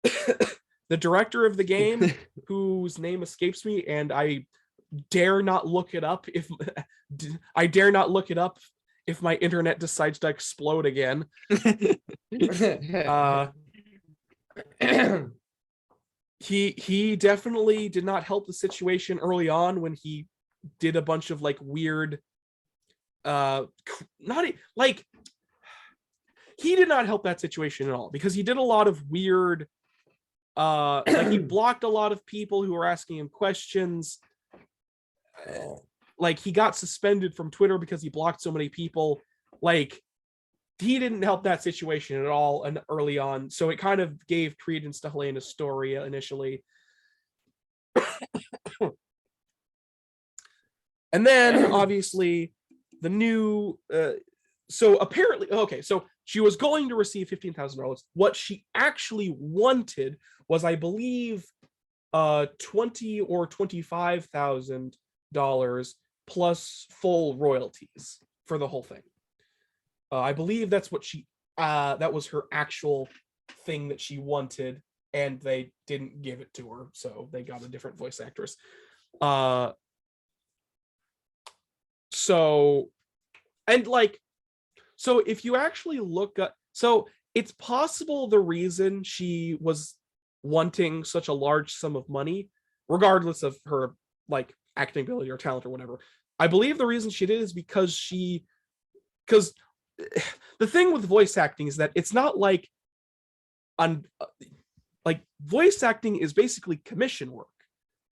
The director of the game, whose name escapes me, and I dare not look it up if my internet decides to explode again. He definitely did not help the situation early on when he did a bunch of like weird he did not help that situation at all, because he did a lot of weird like he blocked a lot of people who were asking him questions. Like he got suspended from Twitter because he blocked so many people. Like he didn't help that situation at all and early on, so it kind of gave credence to Helena's story initially. And then obviously the new so apparently, okay, so she was going to receive $15,000. What she actually wanted was, I believe, $20,000 or $25,000 plus full royalties for the whole thing. I believe that's what that was her actual thing that she wanted, and they didn't give it to her, so they got a different voice actress. So if you actually look at, so it's possible the reason she was wanting such a large sum of money, regardless of her like acting ability or talent or whatever, I believe the reason she did is because the thing with voice acting is that it's not like like voice acting is basically commission work.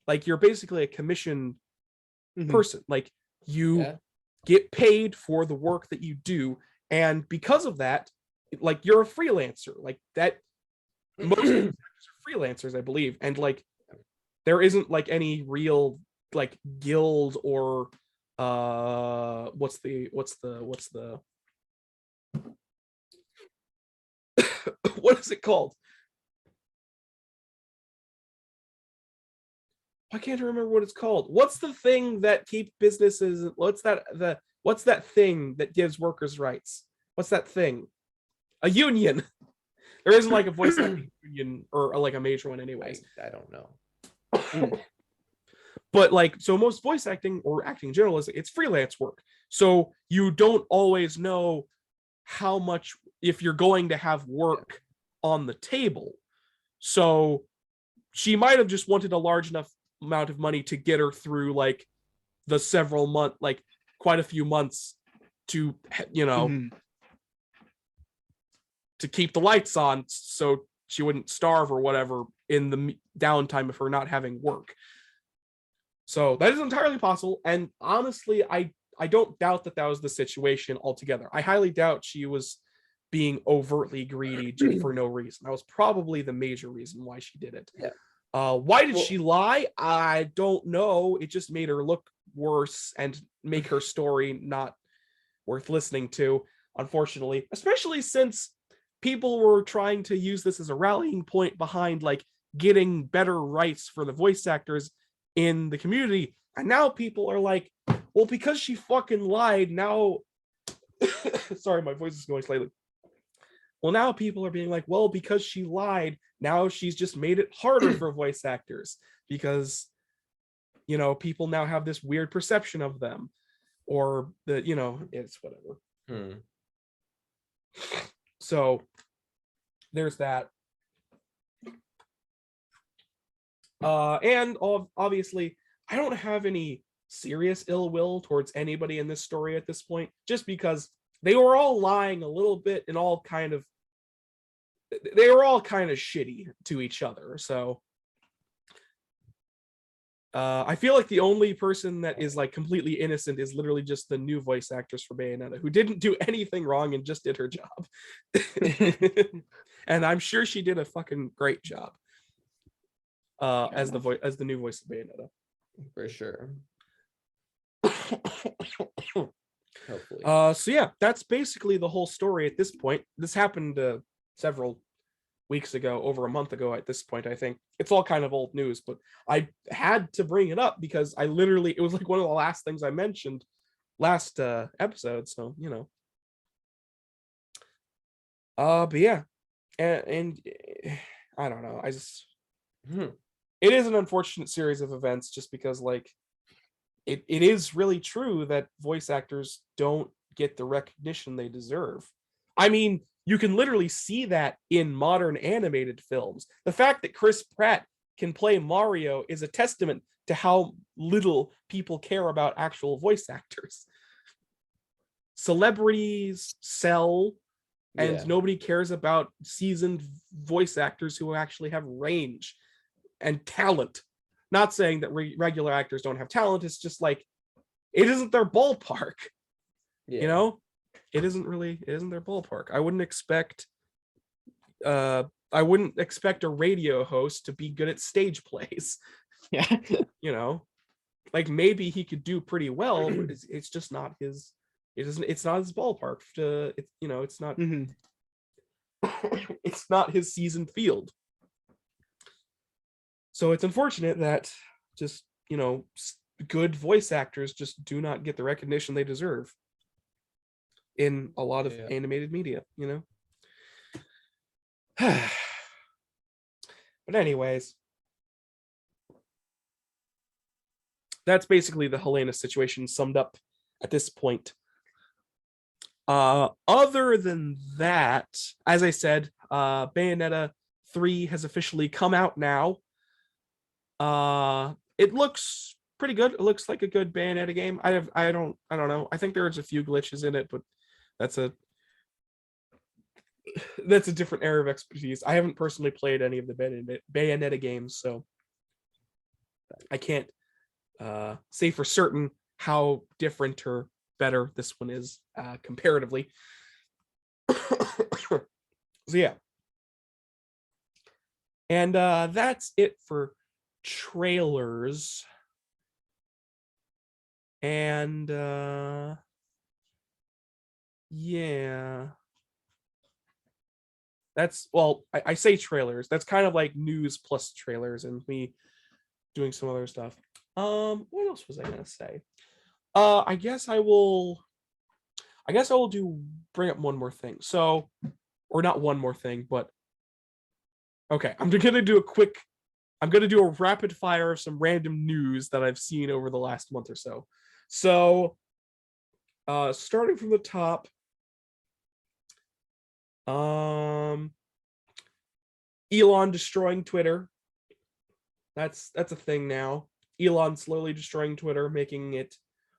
Like you're basically a commission person. Like you get paid for the work that you do, and because of that, like you're a freelancer. Like that, most are freelancers, I believe, and like there isn't like any real like guild or what's the what is it called? I can't remember what it's called. What's the thing that keeps businesses? What's that thing that gives workers rights? What's that thing? A union. There isn't like a voice acting union or like a major one anyways. I don't know. But like, so most voice acting or acting in general it's freelance work. So you don't always know how much, if you're going to have work on the table. So she might have just wanted a large enough amount of money to get her through like the several month, like quite a few months to, you know, to keep the lights on so she wouldn't starve or whatever in the downtime of her not having work. So that is entirely possible. And honestly, I don't doubt that was the situation altogether. I highly doubt she was being overtly greedy just for no reason. That was probably the major reason why she did it. Yeah. Why did she lie? I don't know. It just made her look worse and make her story not worth listening to, unfortunately, especially since people were trying to use this as a rallying point behind like getting better rights for the voice actors in the community. And now people are like, well, because she fucking lied, now sorry, my voice is going slightly. Well, now people are being like, well, because she lied, now she's just made it harder for voice actors because, you know, people now have this weird perception of them, or the, you know, it's whatever. So there's that. And obviously, I don't have any serious ill will towards anybody in this story at this point, just because they were all lying a little bit and they were all kind of shitty to each other. So I feel like the only person that is like completely innocent is literally just the new voice actress for Bayonetta, who didn't do anything wrong and just did her job. And I'm sure she did a fucking great job as the new voice of Bayonetta. For sure. Hopefully. So yeah, that's basically the whole story at this point. This happened several weeks ago, over a month ago at this point. I think it's all kind of old news, but I had to bring it up because it was like one of the last things I mentioned last episode. So, you know, but yeah, and I don't know. It is an unfortunate series of events just because like it is really true that voice actors don't get the recognition they deserve. I mean, you can literally see that in modern animated films. The fact that Chris Pratt can play Mario is a testament to how little people care about actual voice actors. Celebrities sell, and nobody cares about seasoned voice actors who actually have range and talent. Not saying that regular actors don't have talent. It's just like, it isn't their ballpark. You know, it isn't their ballpark. I wouldn't expect a radio host to be good at stage plays. Yeah. You know, like maybe he could do pretty well, but it's just not his. It's not his ballpark. It's not. It's not his seasoned field. So it's unfortunate that just, you know, good voice actors just do not get the recognition they deserve in a lot of animated media, you know? But anyways, that's basically the Helena situation summed up at this point. Other than that, as I said, Bayonetta 3 has officially come out now. It looks pretty good. It looks like a good Bayonetta game. I don't know. I think there's a few glitches in it, but that's a different area of expertise. I haven't personally played any of the Bayonetta games, so I can't say for certain how different or better this one is comparatively. So yeah. And that's it for trailers. And yeah, that's, well, I say trailers, that's kind of like news plus trailers and me doing some other stuff. What else was I gonna say? I guess I will bring up one more thing. So, or not one more thing, but okay, I'm gonna do a quick I'm going to do a rapid fire of some random news that I've seen over the last month or so. So, starting from the top, Elon destroying Twitter. That's a thing now. Elon slowly destroying Twitter, making it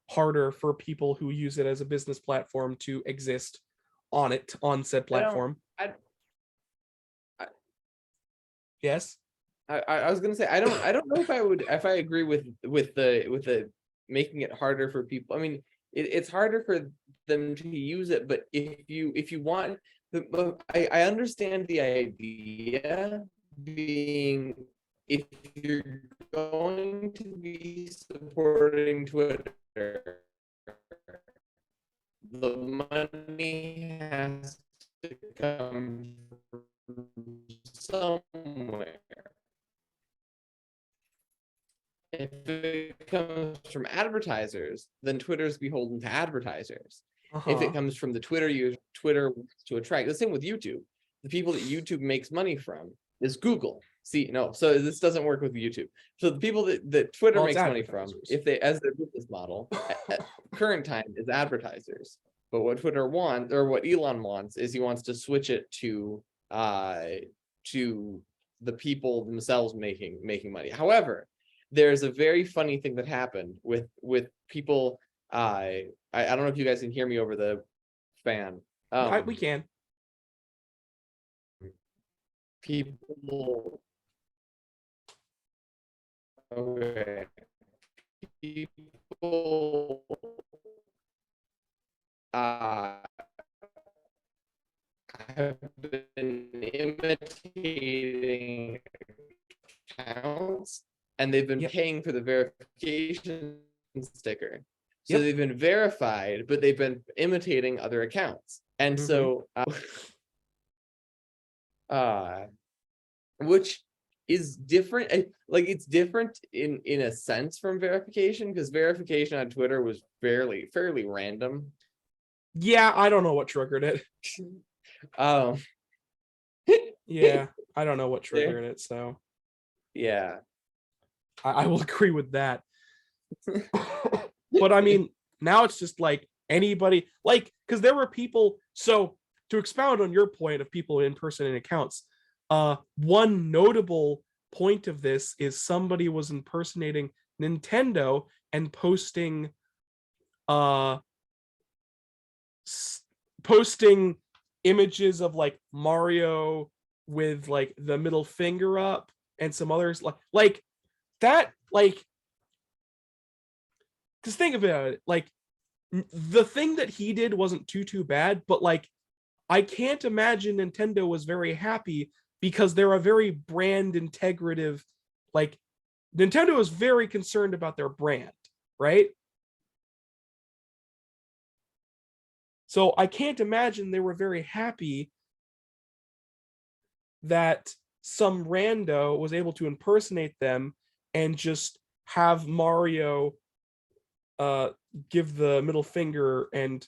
harder for people who use it as a business platform to exist on said platform. Yes. I was gonna say I don't know if I agree with the making it harder for people. I mean, it's harder for them to use it, but if you want, I understand the idea being, if you're going to be supporting Twitter, the money has to come from somewhere. If it comes from advertisers, then Twitter's beholden to advertisers. If it comes from the Twitter user, Twitter wants to attract. The same with YouTube. The people that YouTube makes money from is Google. See, no, so this doesn't work with YouTube. So the people that Twitter makes money from, if they, as their business model, at current time, is advertisers. But what Twitter wants, or what Elon wants, is he wants to switch it to the people themselves making money. However, there's a very funny thing that happened with people. I don't know if you guys can hear me over the fan. We can. People. Okay. People. Have been imitating accounts, and they've been paying for the verification sticker. So they've been verified, but they've been imitating other accounts. And so, which is different. Like, it's different in a sense from verification, because verification on Twitter was fairly random. Yeah, I don't know what triggered it. Yeah, I don't know what triggered it, so yeah, I will agree with that. But I mean, now it's just like anybody, like, because there were people. So to expound on your point of people impersonating accounts, one notable point of this is somebody was impersonating Nintendo and posting images of like Mario with like the middle finger up and some others like that, like, because think about it, like the thing that he did wasn't too bad, but like I can't imagine Nintendo was very happy, because they're a very brand integrative, like Nintendo is very concerned about their brand, right? So I can't imagine they were very happy that some rando was able to impersonate them and just have Mario give the middle finger and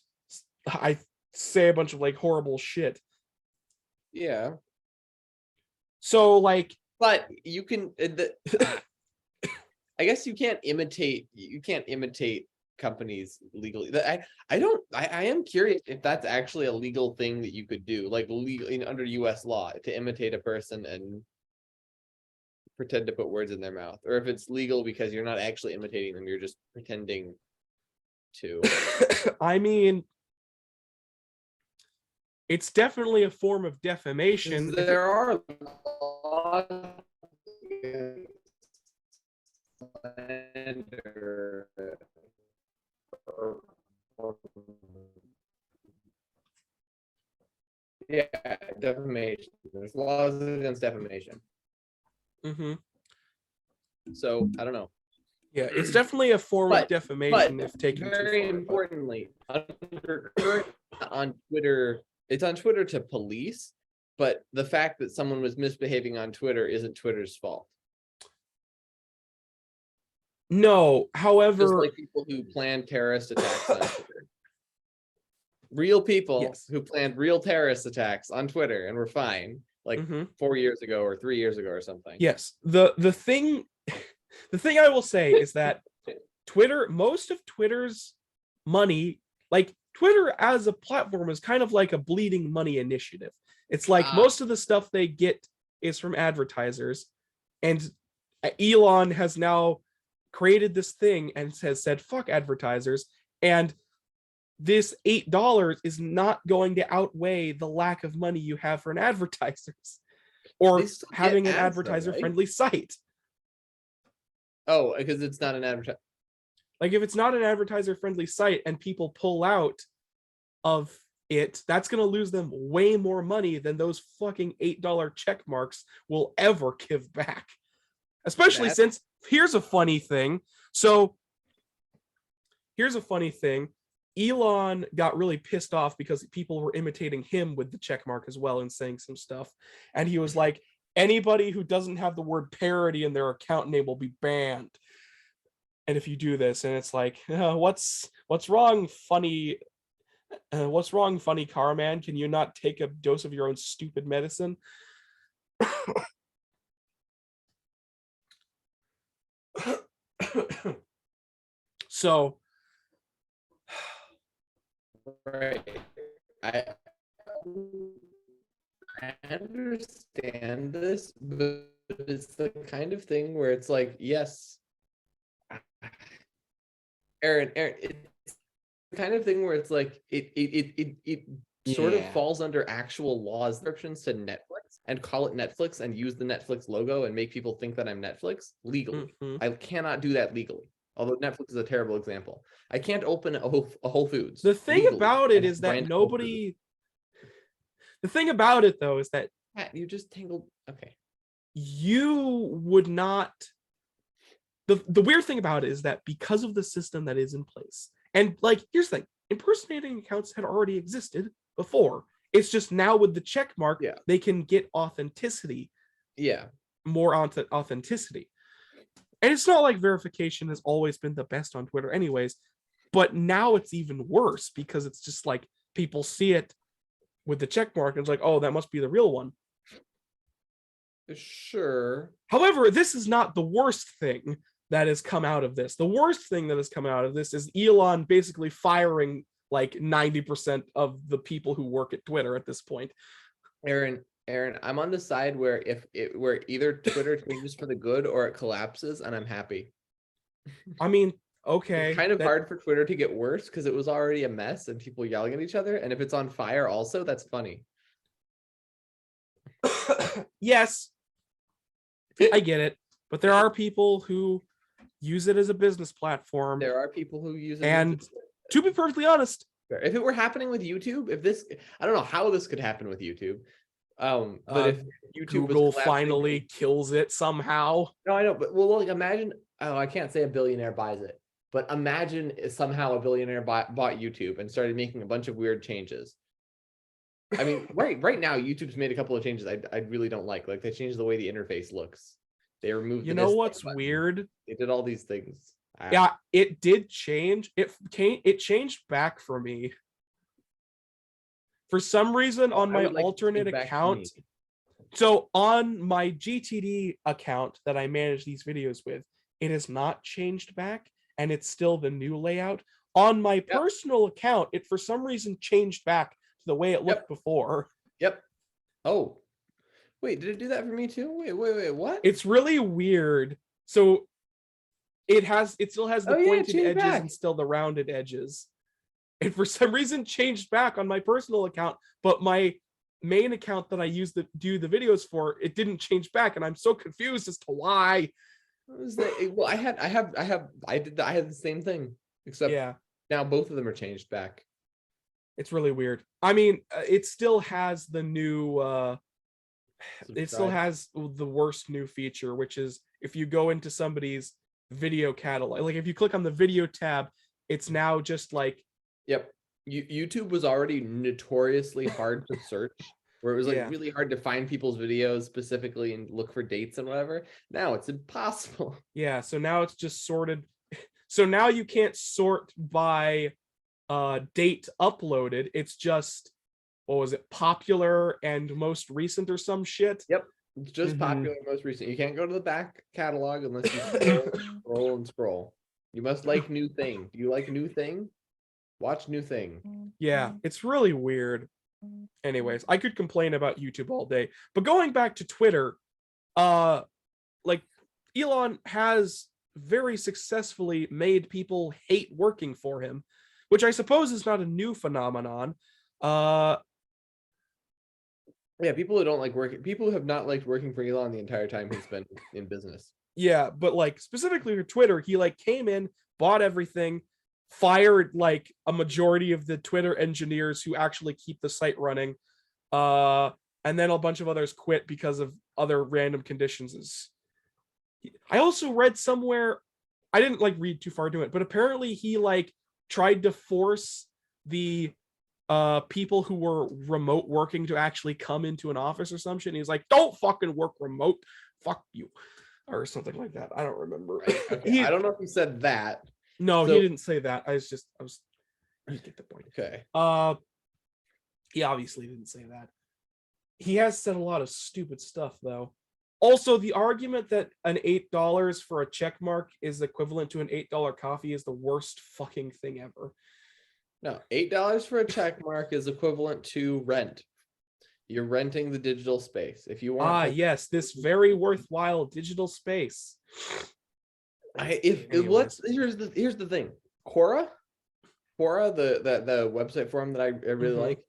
I say a bunch of like horrible shit. Yeah. So like, but you can I guess you can't imitate companies legally. I am curious if that's actually a legal thing that you could do, like legally under US law, to imitate a person and pretend to put words in their mouth, or if it's legal because you're not actually imitating them, you're just pretending to. I mean, it's definitely a form of defamation. There are laws yeah, defamation. There's laws against defamation. So I don't know. Yeah, it's definitely a form of defamation if taken very too far. Importantly, on Twitter, it's on Twitter to police, but the fact that someone was misbehaving on Twitter isn't Twitter's fault. No, however, just like people who plan terrorist attacks on Twitter. Real people who planned real terrorist attacks on Twitter and were fine, like Mhm. 4 years ago or 3 years ago or something. Yes. The thing the thing I will say is that most of Twitter's money, like Twitter as a platform is kind of like a bleeding money initiative. It's like most of the stuff they get is from advertisers, and Elon has now created this thing and has said fuck advertisers, and this $8 is not going to outweigh the lack of money you have for an advertisers or They still get having an ads, though, advertiser right? friendly site. Oh, because it's not an advertiser. Like if it's not an advertiser friendly site and people pull out of it, that's going to lose them way more money than those fucking $8 check marks will ever give back. Especially since here's a funny thing. Elon got really pissed off because people were imitating him with the check mark as well and saying some stuff. And he was like, anybody who doesn't have the word parody in their account name will be banned. And if you do this, and it's like, what's wrong, funny? What's wrong, funny car man? Can you not take a dose of your own stupid medicine? So, Right. I understand this, but it's the kind of thing where it's like, yes, Aaron, it's the kind of thing where it's like it sort of falls under actual law restrictions to Netflix and call it Netflix and use the Netflix logo and make people think that I'm Netflix legally. I cannot do that legally. Although Netflix is a terrible example. I can't open a Whole Foods. The thing about it is that nobody. The thing about it, though, is that you just tangled. Okay. You would not. The weird thing about it is that because of the system that is in place, and like, here's the thing: impersonating accounts had already existed before. It's just now with the check mark, they can get authenticity. Yeah. More onto authenticity. And it's not like verification has always been the best on Twitter anyways, but now it's even worse because it's just like people see it with the check mark and it's like, oh, that must be the real one. Sure. However, this is not the worst thing that has come out of this. The worst thing that has come out of this is Elon basically firing like 90% of the people who work at Twitter at this point. Aaron, I'm on the side where where either Twitter changes for the good or it collapses, and I'm happy. I mean, okay. It's kind of hard for Twitter to get worse because it was already a mess and people yelling at each other. And if it's on fire also, that's funny. Yes, I get it. But there are people who use it as a business platform. There are people who use it. And to be perfectly honest, if it were happening with YouTube, I don't know how this could happen with YouTube. But if YouTube Google finally kills it somehow. No, I know, but well, like imagine. Oh, I can't say a billionaire buys it, but imagine somehow a billionaire bought YouTube and started making a bunch of weird changes. I mean, right now YouTube's made a couple of changes I really don't like. Like they changed the way the interface looks. They removed. You know what's weird? They did all these things. Yeah, it did change. It changed back for me. For some reason, on my alternate account. So on my GTD account that I manage these videos with, it has not changed back, and it's still the new layout. On my personal account, it for some reason changed back to the way it looked before. Yep. Oh, wait, did it do that for me too? Wait, what? It's really weird. So it still has the pointed edges and still the rounded edges. And for some reason changed back on my personal account, but my main account that I use to do the videos for, it didn't change back, and I'm so confused as to why. Well, I had the same thing, except now both of them are changed back. It's really weird. I mean, it still has the new it still has the worst new feature, which is if you go into somebody's video catalog, like if you click on the video tab, it's now just like YouTube was already notoriously hard to search, where it was like really hard to find people's videos specifically and look for dates and whatever. Now it's impossible. Yeah, so now it's just sorted. So now you can't sort by date uploaded. It's just what was it, popular and most recent or some shit. Yep. It's just Mhm. popular and most recent. You can't go to the back catalog unless you scroll, scroll, and scroll. You must like new thing. Do you like new thing? Watch new thing. Yeah, it's really weird. Anyways, I could complain about YouTube all day, but going back to Twitter, like Elon has very successfully made people hate working for him, which I suppose is not a new phenomenon. Yeah, people who don't like working, people who have not liked working for Elon the entire time he's been in business. Yeah, but like specifically for Twitter, he like came in, bought everything, fired like a majority of the Twitter engineers who actually keep the site running. And then a bunch of others quit because of other random conditions. I also read somewhere, I didn't like read too far into it, but apparently he like tried to force the people who were remote working to actually come into an office or some shit. And he's like, don't fucking work remote, fuck you, or something like that. I don't remember. Okay, I don't know if he said that. No, So- he didn't say that. You get the point. Okay. He obviously didn't say that. He has said a lot of stupid stuff though. Also, the argument that an $8 for a check mark is equivalent to an $8 coffee is the worst fucking thing ever. No, $8 for a check mark is equivalent to rent. You're renting the digital space. If you want Yes, this very worthwhile digital space. here's the thing. Quora, the website forum that I really Mhm. like,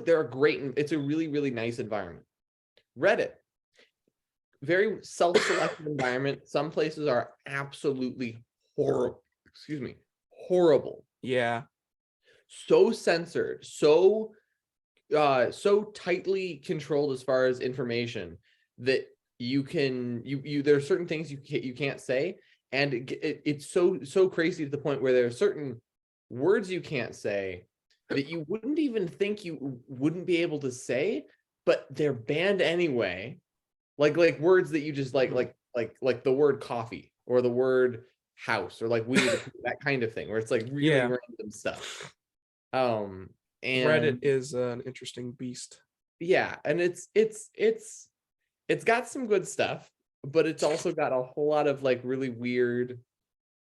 they're a great, it's a really, really nice environment. Reddit, very self-selected environment. Some places are absolutely horrible. Excuse me, horrible. Yeah. So censored, so tightly controlled as far as information that you there are certain things you can't say, and it's so crazy to the point where there are certain words you can't say that you wouldn't even think you wouldn't be able to say, but they're banned anyway. Like words that you just like the word coffee or the word house or like weed, that kind of thing, where it's like really Yeah. random stuff. And Reddit is an interesting beast. yeah, and it's got some good stuff, but it's also got a whole lot of like really weird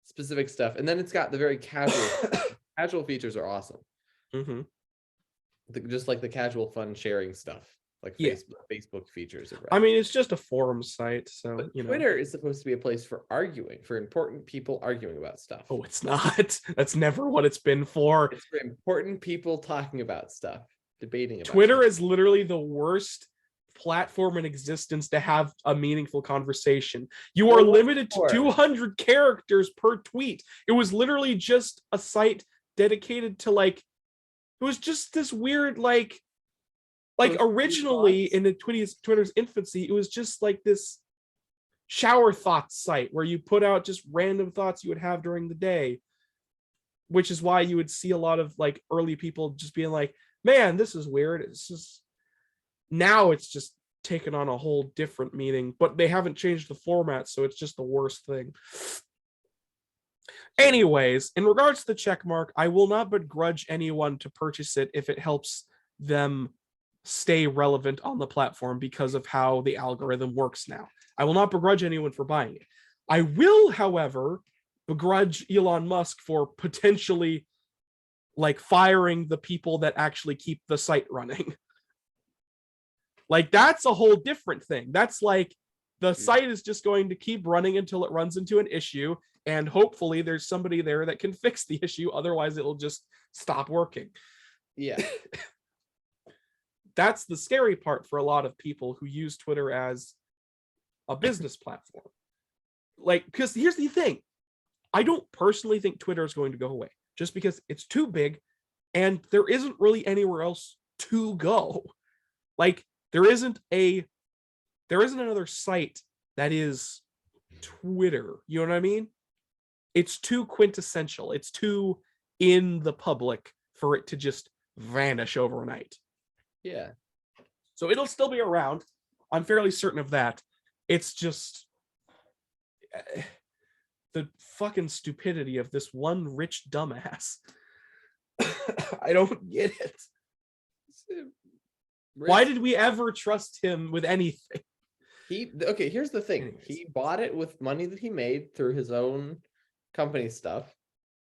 specific stuff. And then it's got the very casual features are awesome. Mhm. Just like the casual fun sharing stuff, like Yeah. Facebook features. I mean, it's just a forum site, so But you know. Twitter is supposed to be a place for arguing, for important people arguing about stuff. Oh, it's not. That's never what it's been for. It's for important people talking about stuff, debating about Twitter stuff. is literally the worst platform in existence to have a meaningful conversation. You are Well, what limited to for? 200 characters per tweet. It was literally just a site dedicated to like, it was just this weird like Those originally thoughts? in the Twitter's infancy, it was just like this shower thoughts site where you put out just random thoughts you would have during the day, which is why you would see a lot of like early people just being like, man, this is weird. It's just, now it's just taken on a whole different meaning, but they haven't changed the format, so it's just the worst thing. Anyways, in regards to the check mark, I will not begrudge anyone to purchase it if it helps them stay relevant on the platform because of how the algorithm works now. I will not begrudge anyone for buying it. I will, however, begrudge Elon Musk for potentially like firing the people that actually keep the site running. Like, that's a whole different thing. That's like the site is just going to keep running until it runs into an issue, and hopefully there's somebody there that can fix the issue. Otherwise, it'll just stop working. Yeah. That's the scary part for a lot of people who use Twitter as a business platform. Like, because here's the thing. I don't personally think Twitter is going to go away just because it's too big and there isn't really anywhere else to go. Like, there isn't another site that is Twitter. You know what I mean? It's too quintessential. It's too in the public for it to just vanish overnight. Yeah. So it'll still be around. I'm fairly certain of that. It's just the fucking stupidity of this one rich dumbass. I don't get it. Why did we ever trust him with anything? Okay, here's the thing. Anyways. He bought it with money that he made through his own company stuff.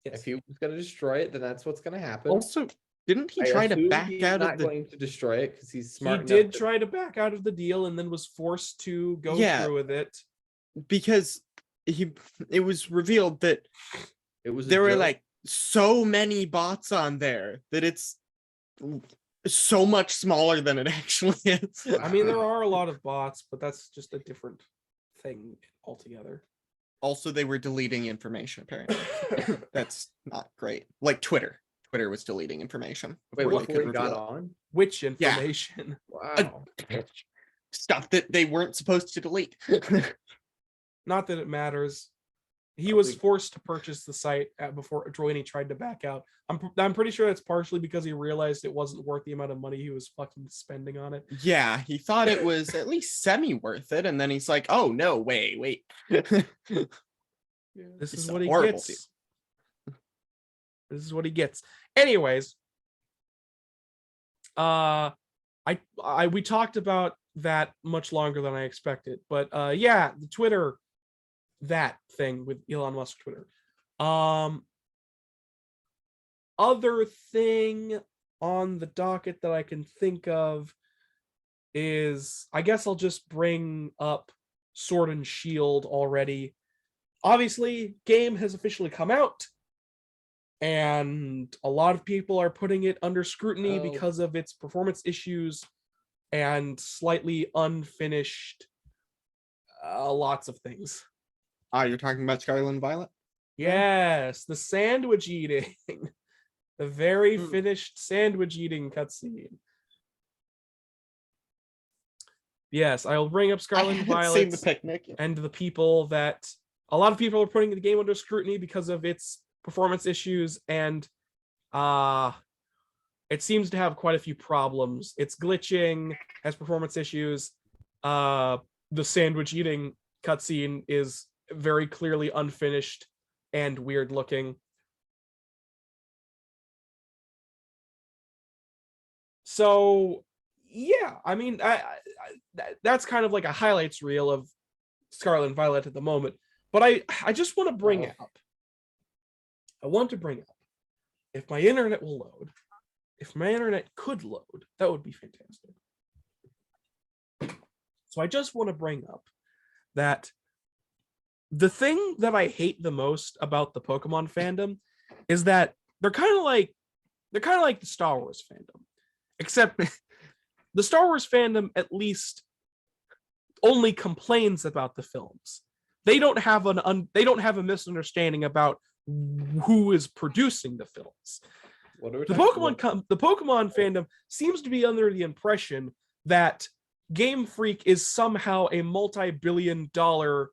Yes. If he was going to destroy it, then that's what's going to happen. Also, didn't he I try to assume back he's out not of the? going to destroy it because he's He smart. did try to back out of the deal and then was forced to go through with it. Because it was revealed that It was there were like so many bots on there that it's so much smaller than it actually is. I mean, there are a lot of bots, but that's just a different thing altogether. Also, they were deleting information, apparently. That's not great. Like Twitter. Twitter was deleting information. Wait, before what they could he got reveal on? Which information? Wow. stuff that they weren't supposed to delete. Not that it matters. He was forced to purchase the site before Droini tried to back out. I'm pretty sure that's partially because he realized it wasn't worth the amount of money he was fucking spending on it. Yeah, he thought it was at least semi worth it, and then he's like, "Oh no, wait." This It's is a what he horrible gets. deal. This is what he gets. Anyways, we talked about that much longer than I expected, but yeah, the Twitter, that thing with Elon Musk Twitter. Other thing on the docket that I can think of is, I guess I'll just bring up Sword and Shield already. Obviously, game has officially come out, and a lot of people are putting it under scrutiny because of its performance issues and slightly unfinished lots of things. You're talking about Scarlet and Violet? Yes, the sandwich eating. The very finished sandwich eating cutscene. Yes, I'll bring up Scarlet and Violet Seen the picnic. and the people that a lot of people are putting the game under scrutiny because of its performance issues, and it seems to have quite a few problems. It's glitching, has performance issues. The sandwich eating cutscene is very clearly unfinished and weird looking. So yeah, I mean, that's kind of like a highlights reel of Scarlet and Violet at the moment. But I just want to bring up. I want to bring up, if my internet will load, if my internet could load, that would be fantastic. So I just want to bring up that the thing that I hate the most about the Pokemon fandom is that they're kind of like the Star Wars fandom, except the Star Wars fandom at least only complains about the films. They don't have a misunderstanding about who is producing the films. The Pokemon fandom seems to be under the impression that Game Freak is somehow a multi-billion-dollar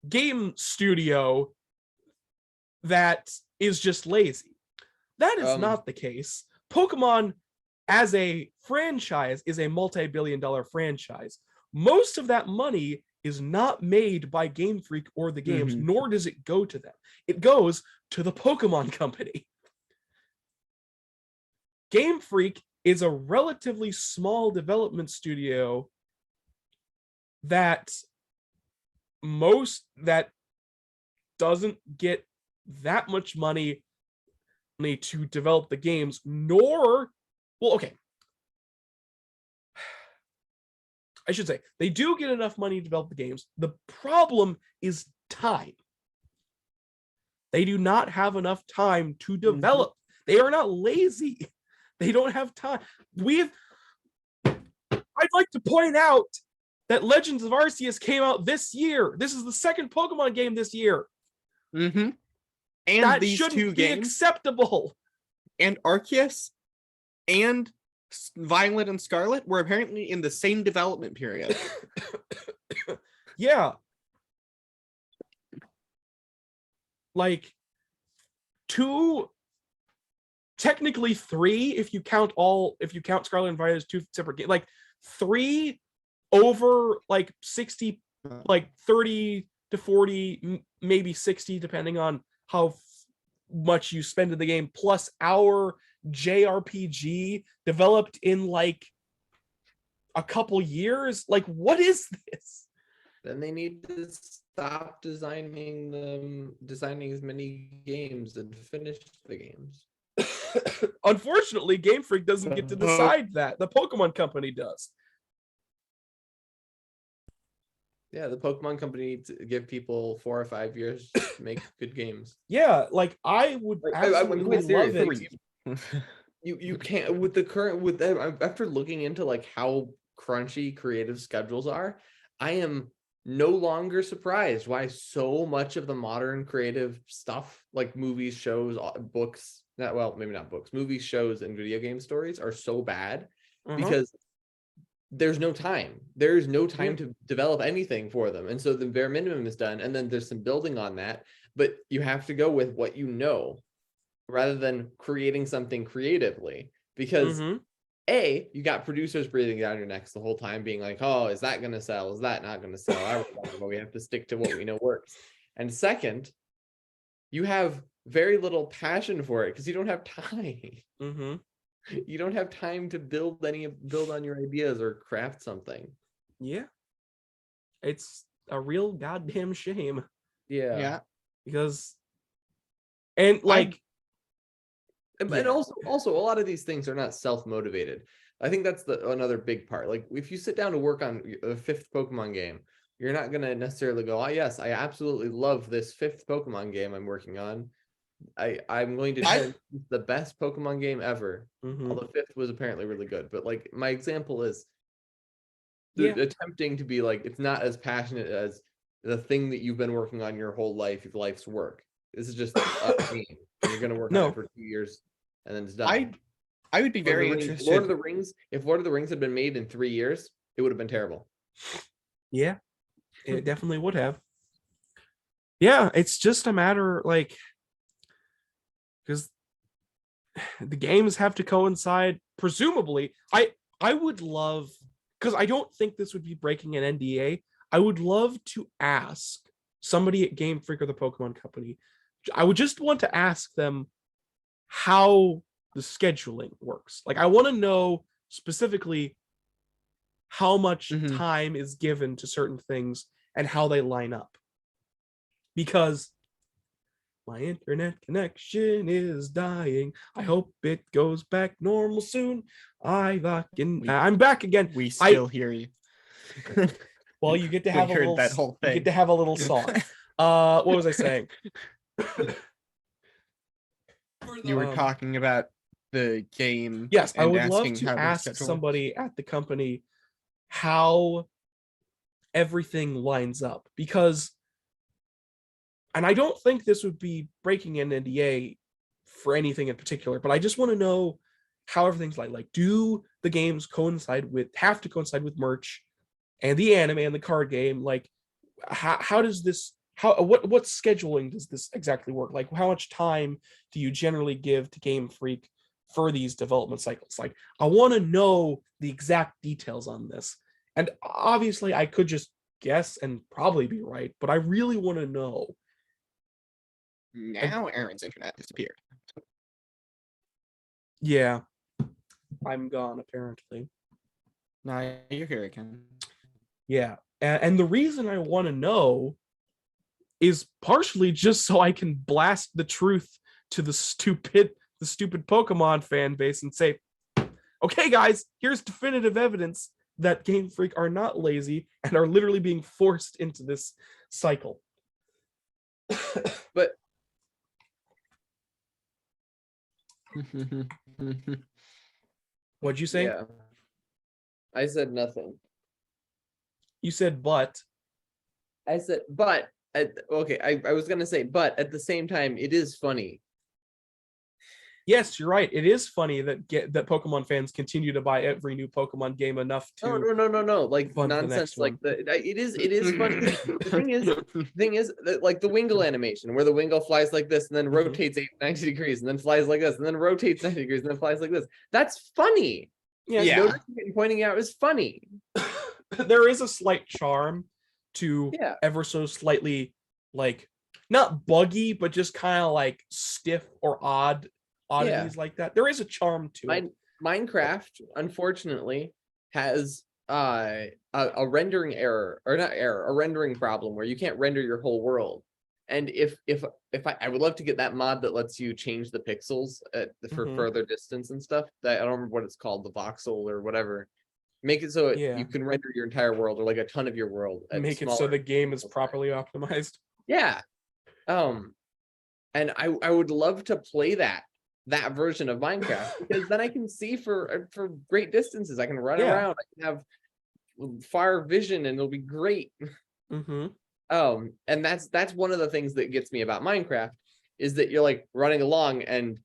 game studio that is just lazy. That is not the case. Pokemon as a franchise is a multi-billion-dollar franchise. Most of that money is not made by Game Freak or the games, nor does it go to them. It goes to the Pokemon Company. Game Freak is a relatively small development studio that doesn't get that much money to develop the games, I should say, they do get enough money to develop the games. The problem is time. They do not have enough time to develop. They are not lazy. They don't have time. I'd like to point out that Legends of Arceus came out this year. This is the second Pokemon game this year. And that these shouldn't two be games, acceptable. and Arceus and Violet and Scarlet were apparently in the same development period. Yeah. Like technically three, if you count Scarlet and Violet as two separate games, like three over like 60, like 30 to 40, maybe 60, depending on how much you spend in the game, plus our JRPG developed in like a couple years. Like, what is this? Then they need to stop designing as many games and finish the games. Unfortunately, Game Freak doesn't get to decide that. The Pokemon Company does. Yeah, the Pokemon Company needs to give people 4 or 5 years to make good games. Yeah, like I would absolutely love it. You can't with the current after looking into like how crunchy creative schedules are, I am no longer surprised why so much of the modern creative stuff, like movies, shows, books, maybe not books, movies, shows, and video game stories are so bad because there's no time. There's no time to develop anything for them. And so the bare minimum is done. And then there's some building on that, but you have to go with what you know rather than creating something creatively, because you got producers breathing down your necks the whole time being like, oh, is that going to sell? Is that not going to sell? But we have to stick to what we know works. And second, you have very little passion for it because you don't have time. You don't have time to build on your ideas or craft something. Yeah. It's a real goddamn shame. Yeah. Because and like and also a lot of these things are not self-motivated. I think that's another big part. Like if you sit down to work on a 5th Pokemon game, you're not going to necessarily go, oh yes, I absolutely love this 5th Pokemon game I'm working on. I'm going to turn the best Pokemon game ever. Although 5th was apparently really good, but like my example is attempting to be like, it's not as passionate as the thing that you've been working on your whole life, your life's work. This is just a game. You're going to work on it for 2 years and then it's done. I would be very interested. Lord of the Rings, if Lord of the Rings had been made in 3 years, it would have been terrible. Yeah, it definitely would have. Yeah, it's just a matter like, because the games have to coincide. Presumably, I would love, because I don't think this would be breaking an NDA. I would love to ask somebody at Game Freak or the Pokemon Company. I would just want to ask them how the scheduling works. Like, I want to know specifically how much time is given to certain things and how they line up. Because my internet connection is dying. I hope it goes back normal soon. I'm back again. We still hear you. Well, you get to have that whole thing. You get to have a little song. What was I saying? You were talking about the game. Yes, I would love to ask somebody at the company how everything lines up, because, and I don't think this would be breaking an NDA for anything in particular, but I just want to know how everything's like do the games have to coincide with merch and the anime and the card game? Like, how does this, what scheduling does this exactly work? Like, how much time do you generally give to Game Freak for these development cycles? Like, I want to know the exact details on this. And obviously I could just guess and probably be right, but I really want to know. Now Aaron's internet disappeared. Yeah, I'm gone apparently. No, you're here again. Yeah, and the reason I want to know is partially just so I can blast the truth to the stupid Pokemon fan base and say, okay guys, here's definitive evidence that Game Freak are not lazy and are literally being forced into this cycle. But what'd you say? Yeah, I said nothing. You said but. I said but. Okay, I was gonna say but at the same time it is funny. Yes, you're right. It is funny that Pokemon fans continue to buy every new Pokemon game enough to. No. Like nonsense. Like it is funny. The thing is that, like the Wingull animation, where the Wingull flies like this and then rotates 90 degrees and then flies like this and then rotates 90 degrees and then flies like this. That's funny. Yeah. Noticing it and pointing out is funny. There is a slight charm to ever so slightly like not buggy, but just kind of like stiff or oddities like that. There is a charm to it. Minecraft, unfortunately, has a rendering error, or not error, a rendering problem where you can't render your whole world. And if I would love to get that mod that lets you change the pixels for further distance and stuff. That I don't remember what it's called, the voxel or whatever. Make it so you can render your entire world or like a ton of your world. Make it so the game is properly optimized. Yeah. And I would love to play that version of Minecraft, because then I can see for great distances. I can run around. I can have far vision, and it'll be great. And that's one of the things that gets me about Minecraft, is that you're like running along and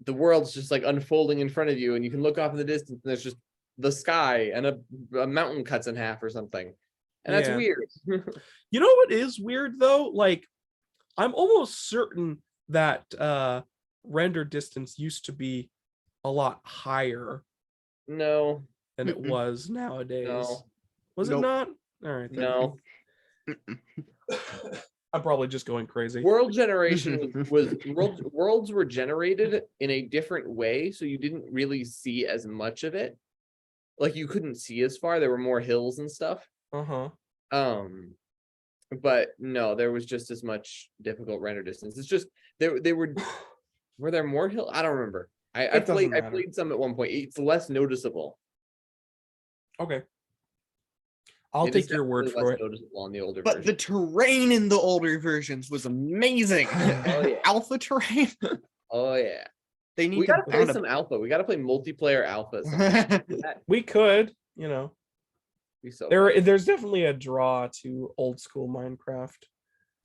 the world's just like unfolding in front of you, and you can look off in the distance and there's just the sky and a mountain cuts in half or something, and that's weird. You know what is weird though? Like, I'm almost certain that render distance used to be a lot higher than it was nowadays. No. Was it not? All right. No. I'm probably just going crazy. World generation worlds were generated in a different way, so you didn't really see as much of it. Like, you couldn't see as far. There were more hills and stuff. But no, there was just as much difficult render distance. It's just they were there more hills? I don't remember. I played some at one point. It's less noticeable. Okay. I'll take your word for it. On the older but the terrain in the older versions was amazing. Alpha terrain. Oh yeah. We gotta play some alpha. We gotta play multiplayer alpha. We could, you know. So there's definitely a draw to old school Minecraft.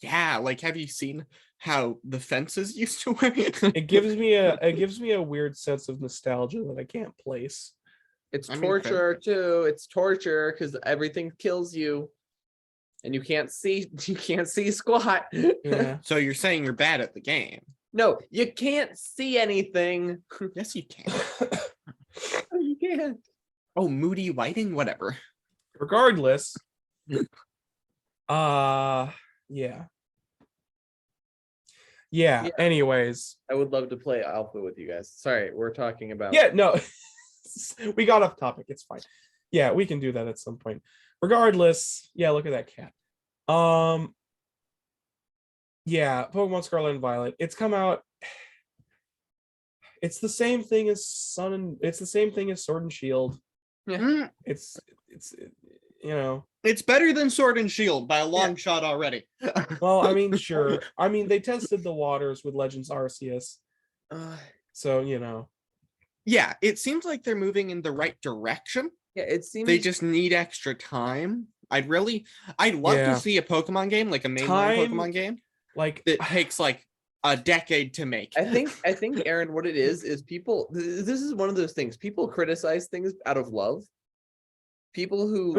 Yeah, like, have you seen how the fences used to work? It gives me a weird sense of nostalgia that I can't place. It's torture too. It's torture because everything kills you, and you can't see squat. Yeah. So you're saying you're bad at the game? No, you can't see anything. Yes, you can. You can't. Oh, moody lighting, whatever. Regardless, yeah. Anyways, I would love to play alpha with you guys. Sorry, we're talking about. Yeah, no, we got off topic. It's fine. Yeah, we can do that at some point. Regardless, yeah, look at that cat. Yeah, Pokemon Scarlet and Violet. It's come out. It's the same thing as Sword and Shield. Yeah. It's you know. It's better than Sword and Shield by a long shot already. Well, I mean, sure. I mean, they tested the waters with Legends Arceus. So, you know. Yeah, it seems like they're moving in the right direction. Yeah, it seems they just need extra time. I'd love to see a Pokemon game, like a mainline Pokemon game, like that takes like a decade to make. I think Aaron, what it is people. This is one of those things. People criticize things out of love. People who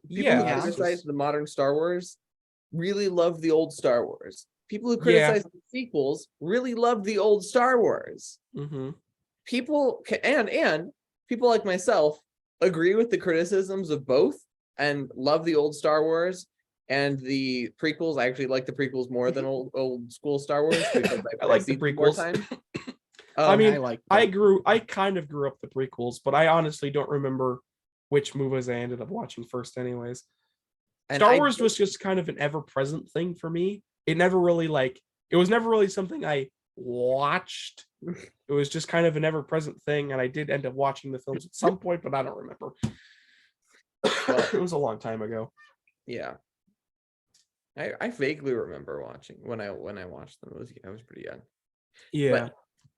criticize the modern Star Wars really love the old Star Wars. People who criticize the sequels really love the old Star Wars. People and people like myself agree with the criticisms of both and love the old Star Wars and the prequels. I actually like the prequels more than old school Star Wars because I like the prequels. I mean, I kind of grew up the prequels, but I honestly don't remember which movies I ended up watching first anyways. And Star Wars was just kind of an ever-present thing for me. It was never really something I watched. It was just kind of an ever-present thing, and I did end up watching the films at some point, but I don't remember. It was a long time ago. Yeah. I vaguely remember watching when I watched them. I was pretty young. Yeah.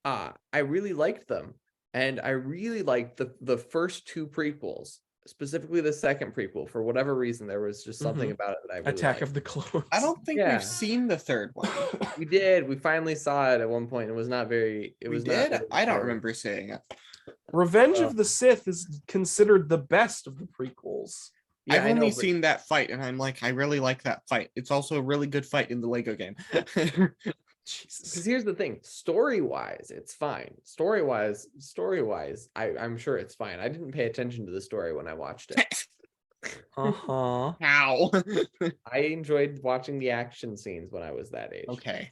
But I really liked them. And I really liked the first two prequels, specifically the second prequel. For whatever reason, there was just something about it that I really Attack liked. of the Clones. I don't think we've seen the third one. We did. We finally saw it at one point. It was not very. I don't remember seeing it. Revenge of the Sith is considered the best of the prequels. Yeah, I've only seen that fight, and I'm like, I really like that fight. It's also a really good fight in the Lego game. Because here's the thing, story-wise, it's fine. Story-wise, I'm sure it's fine. I didn't pay attention to the story when I watched it. Uh-huh. How? I enjoyed watching the action scenes when I was that age. Okay.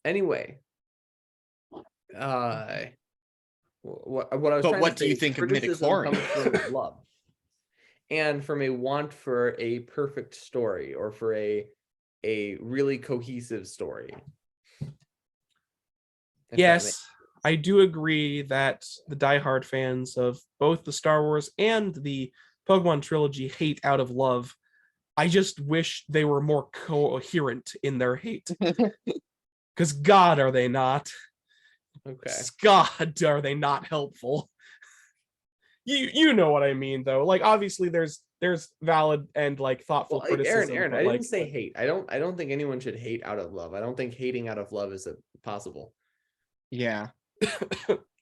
Anyway, what I was But trying what to do say you is think of criticism comes midichlorians? from love and from a want for a perfect story or for a really cohesive story. If that Yes, I do agree that the diehard fans of both the Star Wars and the Pokemon trilogy hate out of love. I just wish they were more coherent in their hate. Because God, are they not? Okay. God, are they not helpful? You know what I mean, though. Like, obviously, there's valid and like thoughtful Well, Aaron, criticism, but I like, didn't say hate. I don't think anyone should hate out of love. I don't think hating out of love is possible. Yeah.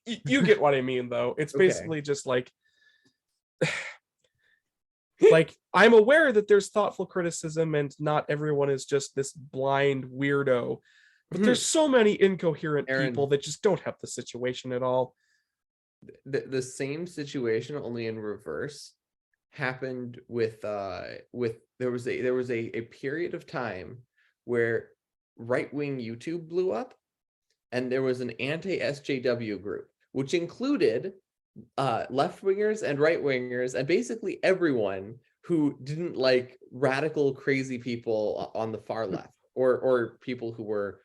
you get what I mean, though. It's Okay. basically just like I'm aware that there's thoughtful criticism and not everyone is just this blind weirdo, but there's so many incoherent Aaron, people that just don't have the situation at all. the same situation, only in reverse, happened with there was a period of time where right-wing YouTube blew up, and there was an anti-SJW group, which included left-wingers and right-wingers and basically everyone who didn't like radical crazy people on the far left or people who were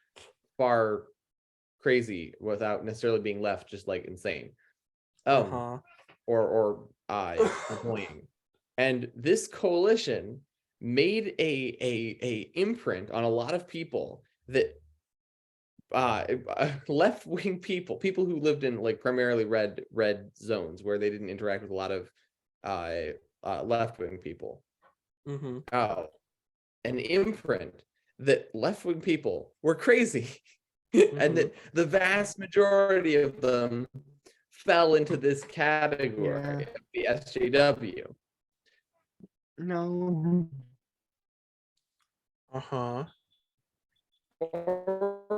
far crazy without necessarily being left, just like insane or annoying. And this coalition made a imprint on a lot of people that left-wing people who lived in like primarily red zones where they didn't interact with a lot of left-wing people. An imprint that left-wing people were crazy and that the vast majority of them fell into this category of the SJW. No.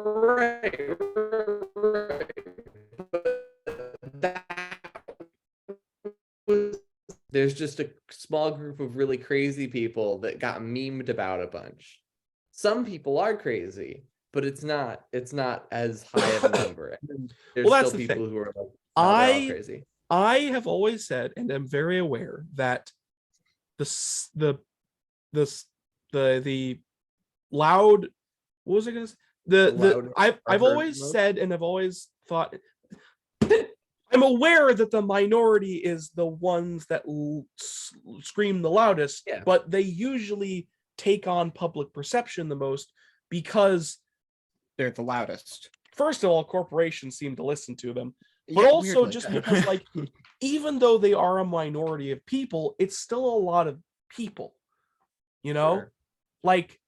Right. There's just a small group of really crazy people that got memed about a bunch. Some people are crazy, but it's not as high of a number. There's Well, that's still the people thing. who are like, no, they're all I crazy. I have always said, and am very aware that the loud, what was I gonna say? I've always said and I've always thought I'm aware that the minority is the ones that scream the loudest, but they usually take on public perception the most because they're the loudest. First of all, corporations seem to listen to them, but also weirdly, just because like even though they are a minority of people, it's still a lot of people, you know? Sure. Like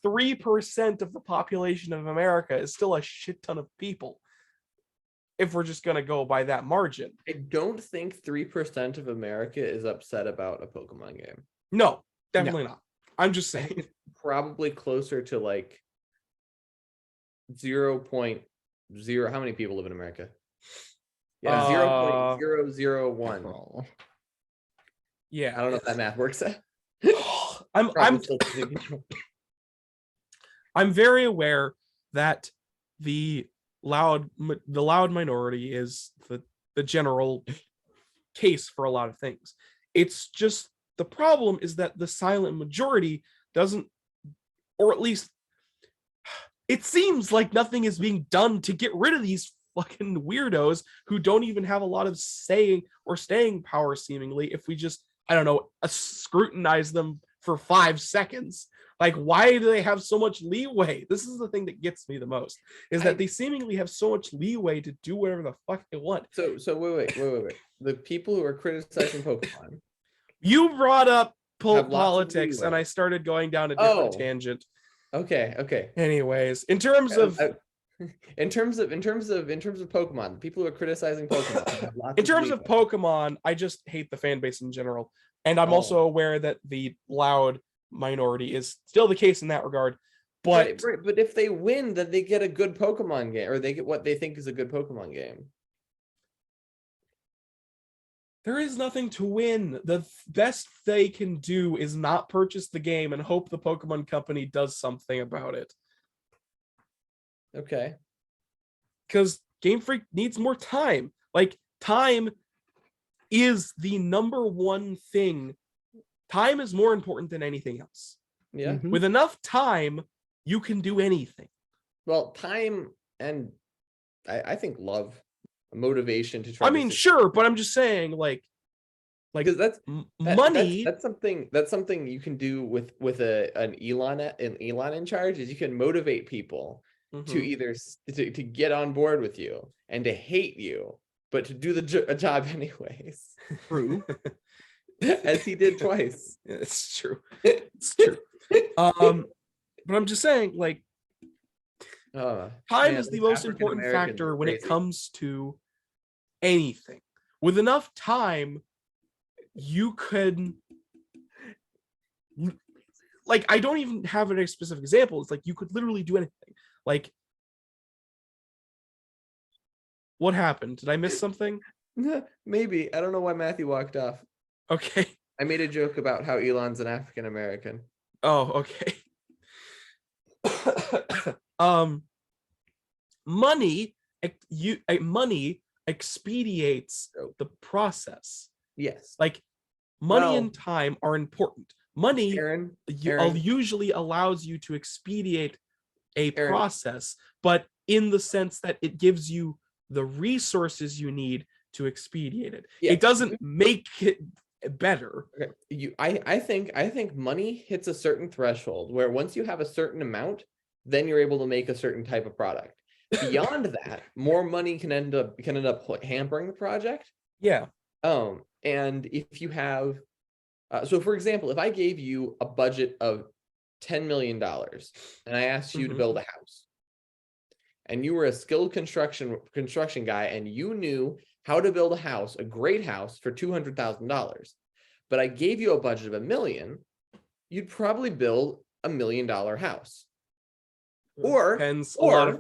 3% of the population of America is still a shit ton of people. If we're just going to go by that margin. I don't think 3% of America is upset about a Pokemon game. No, definitely not. I'm just saying. It's probably closer to like 0.0. How many people live in America? Yeah, 0.001. Yeah. I don't know if that math works. I'm very aware that the loud minority is the general case for a lot of things. It's just the problem is that the silent majority doesn't, or at least it seems like nothing is being done to get rid of these fucking weirdos who don't even have a lot of saying or staying power, seemingly, if we just, I don't know, scrutinize them for 5 seconds. Like, why do they have so much leeway? This is the thing that gets me the most, is that they seemingly have so much leeway to do whatever the fuck they want. So wait. The people who are criticizing Pokemon. You brought up politics, and I started going down a different tangent. Okay. Anyways, in terms of Pokemon, people who are criticizing Pokemon. In terms of Pokemon, I just hate the fan base in general. And I'm also aware that the loud minority is still the case in that regard. But if they win, then they get a good Pokemon game, or they get what they think is a good Pokemon game. There is nothing to win. The best they can do is not purchase the game and hope the Pokemon Company does something about it. Okay. Because Game Freak needs more time. Like, time is the number one thing. Time is more important than anything else. Yeah. Mhm. With enough time, you can do anything. Well, time and I think love, motivation to try. I mean, sure, but I'm just saying, like because that's money. That's something you can do with an Elon in charge, is you can motivate people to Mhm. either to get on board with you and to hate you, but to do a job anyways. True. As he did twice. It's true. It's true. But I'm just saying, like, time is the most important factor when it comes to anything. With enough time, you could, like, I don't even have a specific example. It's like you could literally do anything. Like, what happened? Did I miss something? Maybe. I don't know why Matthew walked off. Okay. I made a joke about how Elon's an African American. Oh, okay. Money expedites the process. Yes. Like, money and time are important. Money Aaron, usually allows you to expedite a process, but in the sense that it gives you the resources you need to expedite it. Yeah. It doesn't make it better. Okay. I think money hits a certain threshold where once you have a certain amount, then you're able to make a certain type of product. Beyond that, more money can end up hampering the project. Yeah. And if you have, so for example, if I gave you a budget of $10 million and I asked you to build a house, and you were a skilled construction guy and you knew how to build a house, a great house, for $200,000, but I gave you a budget of $1 million, you'd probably build $1 million house. Or depends. A lot of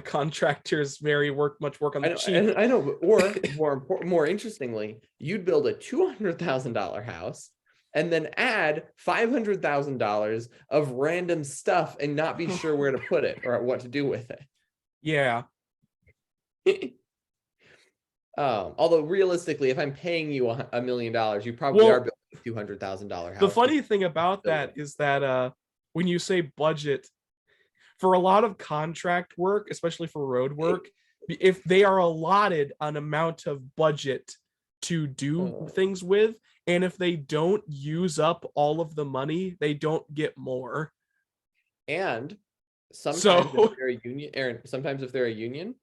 contractors much work on the cheap. I know, but more interestingly, you'd build a $200,000 house and then add $500,000 of random stuff and not be sure where to put it or what to do with it. Yeah. Although realistically, if I'm paying you $1 million, you probably are building a $200,000 house. The funny thing about that is that when you say budget, for a lot of contract work, especially for road work, if they are allotted an amount of budget to do things with, and if they don't use up all of the money, they don't get more. And sometimes if they're a union, Aaron, sometimes if they're a union,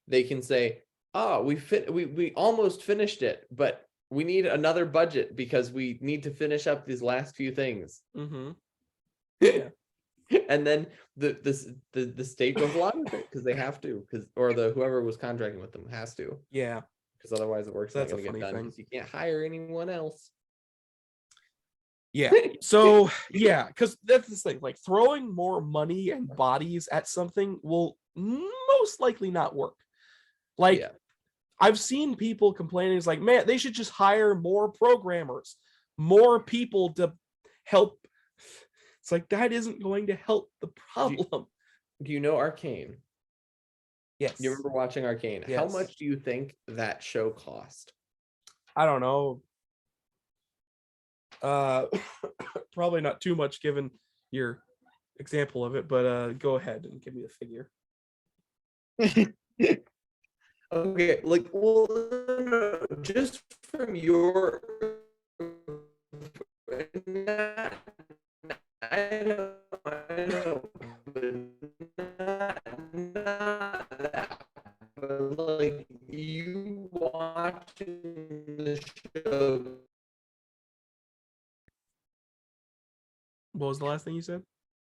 they can say, "Oh, we almost finished it, but we need another budget because we need to finish up these last few things." Mm-hmm. Yeah. And then the state goes along with it because they have to, or whoever was contracting with them has to. Yeah. Because otherwise the work's not going to get done. You can't hire anyone else. Yeah. So yeah, because that's the thing. Like, throwing more money and bodies at something will most likely not work. Like, I've seen people complaining, it's like, man, they should just hire more programmers, more people to help. It's like, that isn't going to help the problem. Do you know Arcane? Yes. You remember watching Arcane? Yes. How much do you think that show cost? I don't know. Probably not too much given your example of it, but go ahead and give me the figure. Okay, like, well, no, just from your, I know, but not that. But like, you watching the show. What was the last thing you said?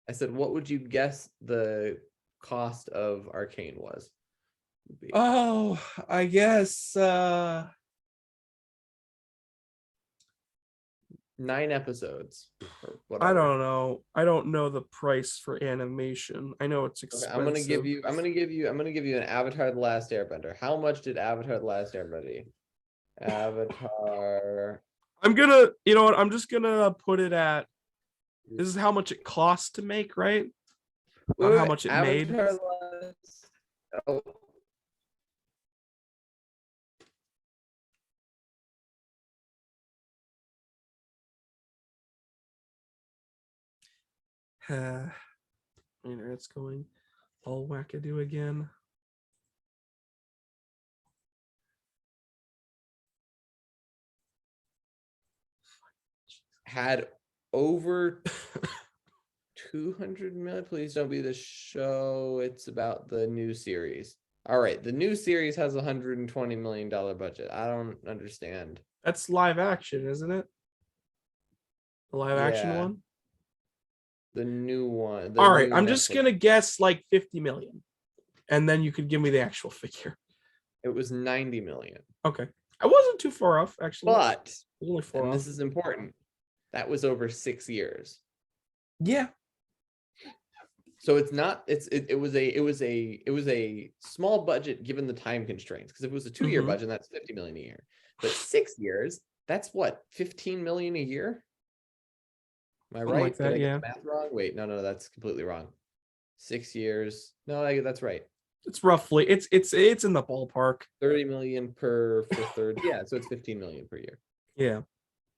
I said, what would you guess the cost of Arcane was? Oh, I guess 9 episodes. I don't know. I don't know the price for animation. I know it's expensive. Okay, I'm gonna give you an Avatar: The Last Airbender. How much did Avatar: The Last Airbender Avatar. I'm gonna, you know what? I'm just gonna put it at. This is how much it cost to make, right? Not how much it made. Avatar oh, Internet's going all wackadoo again. had over 200 million. Please don't be the show. It's about the new series. All right, the new series has $120 million budget. I don't understand. That's live action, isn't it? The live action Yeah. one. The new one. All right, I'm just gonna guess like 50 million, and then you could give me the actual figure. It was 90 million. Okay, I wasn't too far off actually. But I was only 4 and off. this is important. That was over 6 years. Yeah. So it's not. It was a small budget given the time constraints. Because if it was a 2-year budget, that's 50 million a year. But 6 years, that's what, 15 million a year. Am I Something right? like that, Did I yeah. get the math wrong? Wait, no, that's completely wrong. 6 years. No, that's right. It's roughly it's in the ballpark. 30 million per third. Yeah, so it's 15 million per year. Yeah.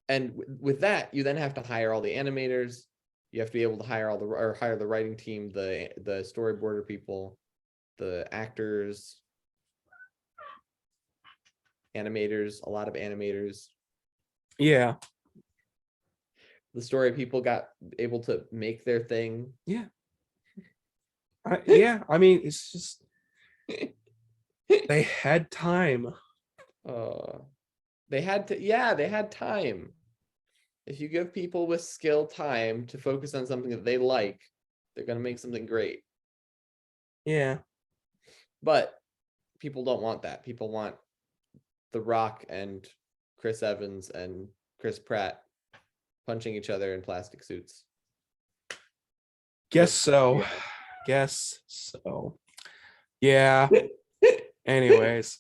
And with that, you then have to hire all the animators. You have to be able to hire hire the writing team, the storyboarder people, the actors, animators, a lot of animators. Yeah. The story people got able to make their thing. Yeah. I mean, it's just they had time. They had time. If you give people with skill time to focus on something that they like, they're going to make something great. Yeah. But people don't want that. People want The Rock and Chris Evans and Chris Pratt punching each other in plastic suits. Guess so. Guess so. Yeah. Anyways.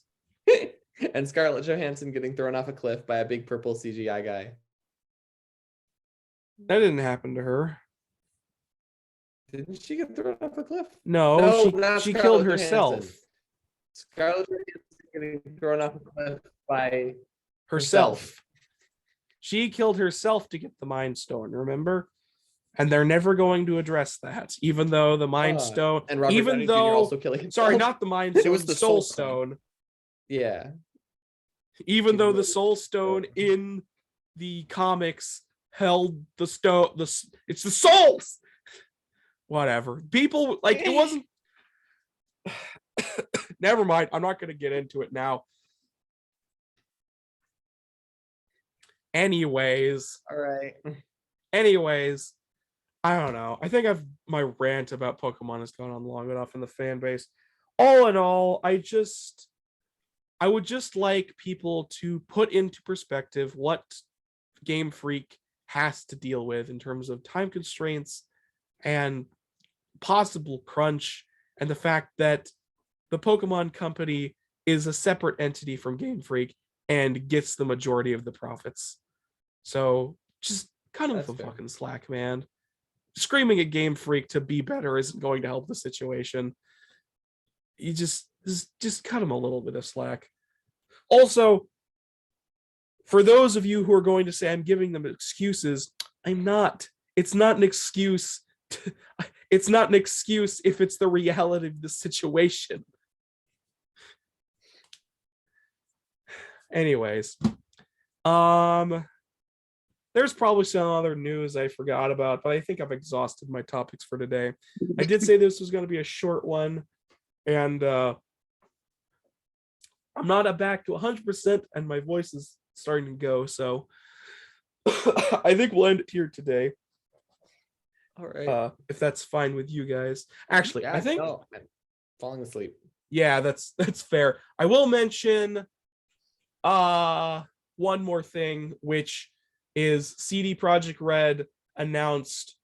And Scarlett Johansson getting thrown off a cliff by a big purple CGI guy. That didn't happen to her. Didn't she get thrown off a cliff? No, not she Scarlett killed Johansson. herself. Scarlett Johansson getting thrown off a cliff by Herself. She killed herself to get the Mind Stone, remember? And they're never going to address that, even though the Mind Stone, and Robert even Downey Jr. though also killing himself. sorry, not the Mind It Stone, was the the Soul Soul Stone. Stone. Yeah. Even though the Soul Stone in the comics held the stone, it's the souls. Whatever. People like it wasn't. Never mind. I'm not going to get into it now. Anyways, All right. Anyways, I don't know. I think my rant about Pokemon has gone on long enough in the fan base. All in all, I would just like people to put into perspective what Game Freak has to deal with in terms of time constraints and possible crunch, and the fact that the Pokemon company is a separate entity from Game Freak and gets the majority of the profits. So just cut them some fucking slack, man. Screaming at Game Freak to be better isn't going to help the situation. You just cut them a little bit of slack. Also, for those of you who are going to say I'm giving them excuses, I'm not. It's not an excuse. It's not an excuse if it's the reality of the situation. Anyways, there's probably some other news I forgot about, but I think I've exhausted my topics for today. I did say this was going to be a short one, and I'm not back to 100%, and my voice is starting to go, so I think we'll end it here today. All right. If that's fine with you guys. Actually, I think I'm falling asleep. Yeah, that's fair. I will mention one more thing, which is CD Projekt Red announced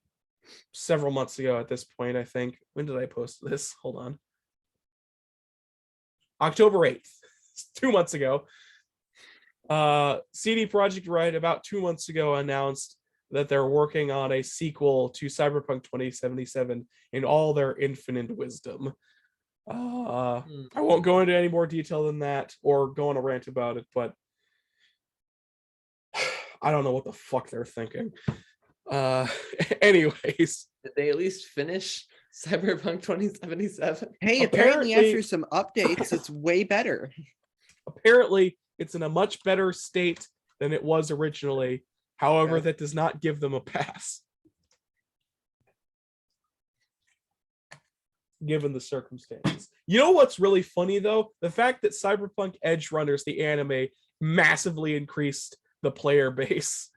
several months ago at this point, I think. When did I post this? Hold on. October 8th, 2 months ago. CD Projekt Red about 2 months ago announced that they're working on a sequel to Cyberpunk 2077 in all their infinite wisdom. I won't go into any more detail than that or go on a rant about it, but I don't know what the fuck they're thinking. Anyways, Did they at least finish Cyberpunk 2077? Hey, apparently Apparently- after some updates, it's way better. apparently it's in a much better state than it was originally. However, Okay. that does not give them a pass. Given the circumstances. You know what's really funny though? The fact that Cyberpunk Edge Runners, the anime, massively increased the player base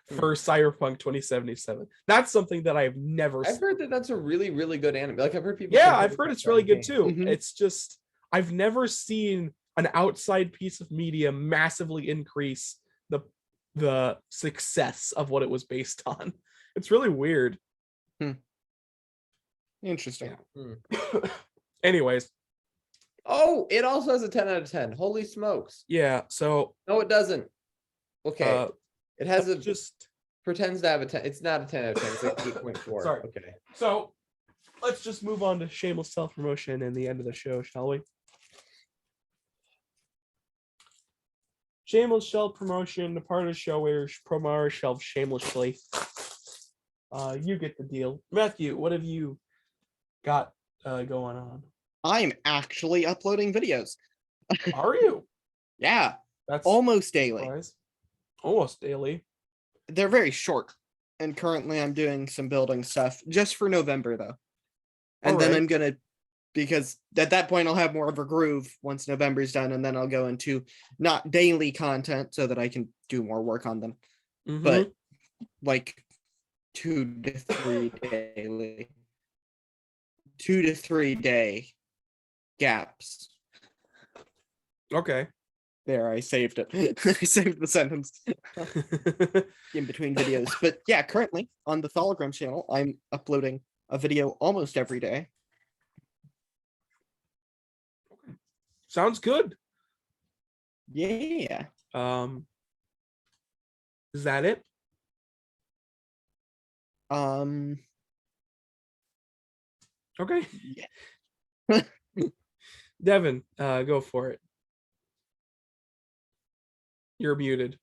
for Cyberpunk 2077. That's something that I've never I've heard that that's a really, really good anime. Like I've heard people. Yeah, compare I've it heard to it's really good Stargate. too. Mhm. It's just I've never seen an outside piece of media massively increase the success of what it was based on. It's really weird. Interesting. Anyways, Oh, it also has a 10 out of 10. Holy smokes. yeah, so No, it doesn't. Okay. It has a just pretends to have a 10. It's not a 10 out of 10. It's like 8.4. Sorry. Okay. so let's just move on to shameless self-promotion and the end of the show, shall we? Shameless self-promotion, the part of the show where we promote ourselves shamelessly. You get the deal. Matthew, what have you got going on? I'm actually uploading videos. Are you? Yeah, That's almost daily. surprise. Almost daily. They're very short. And currently I'm doing some building stuff just for November though. And then Alright. I'm gonna, because at that point I'll have more of a groove once November's done, and then I'll go into not daily content so that I can do more work on them, Mhm. but like 2 to 3 daily. 2 to 3 day gaps. Okay. There, I saved it. I saved the sentence in between videos. But yeah, currently on the Thologram channel, I'm uploading a video almost every day. Sounds good. Yeah. Is that it? Um. Okay. Yeah. Devin, go for it. You're muted.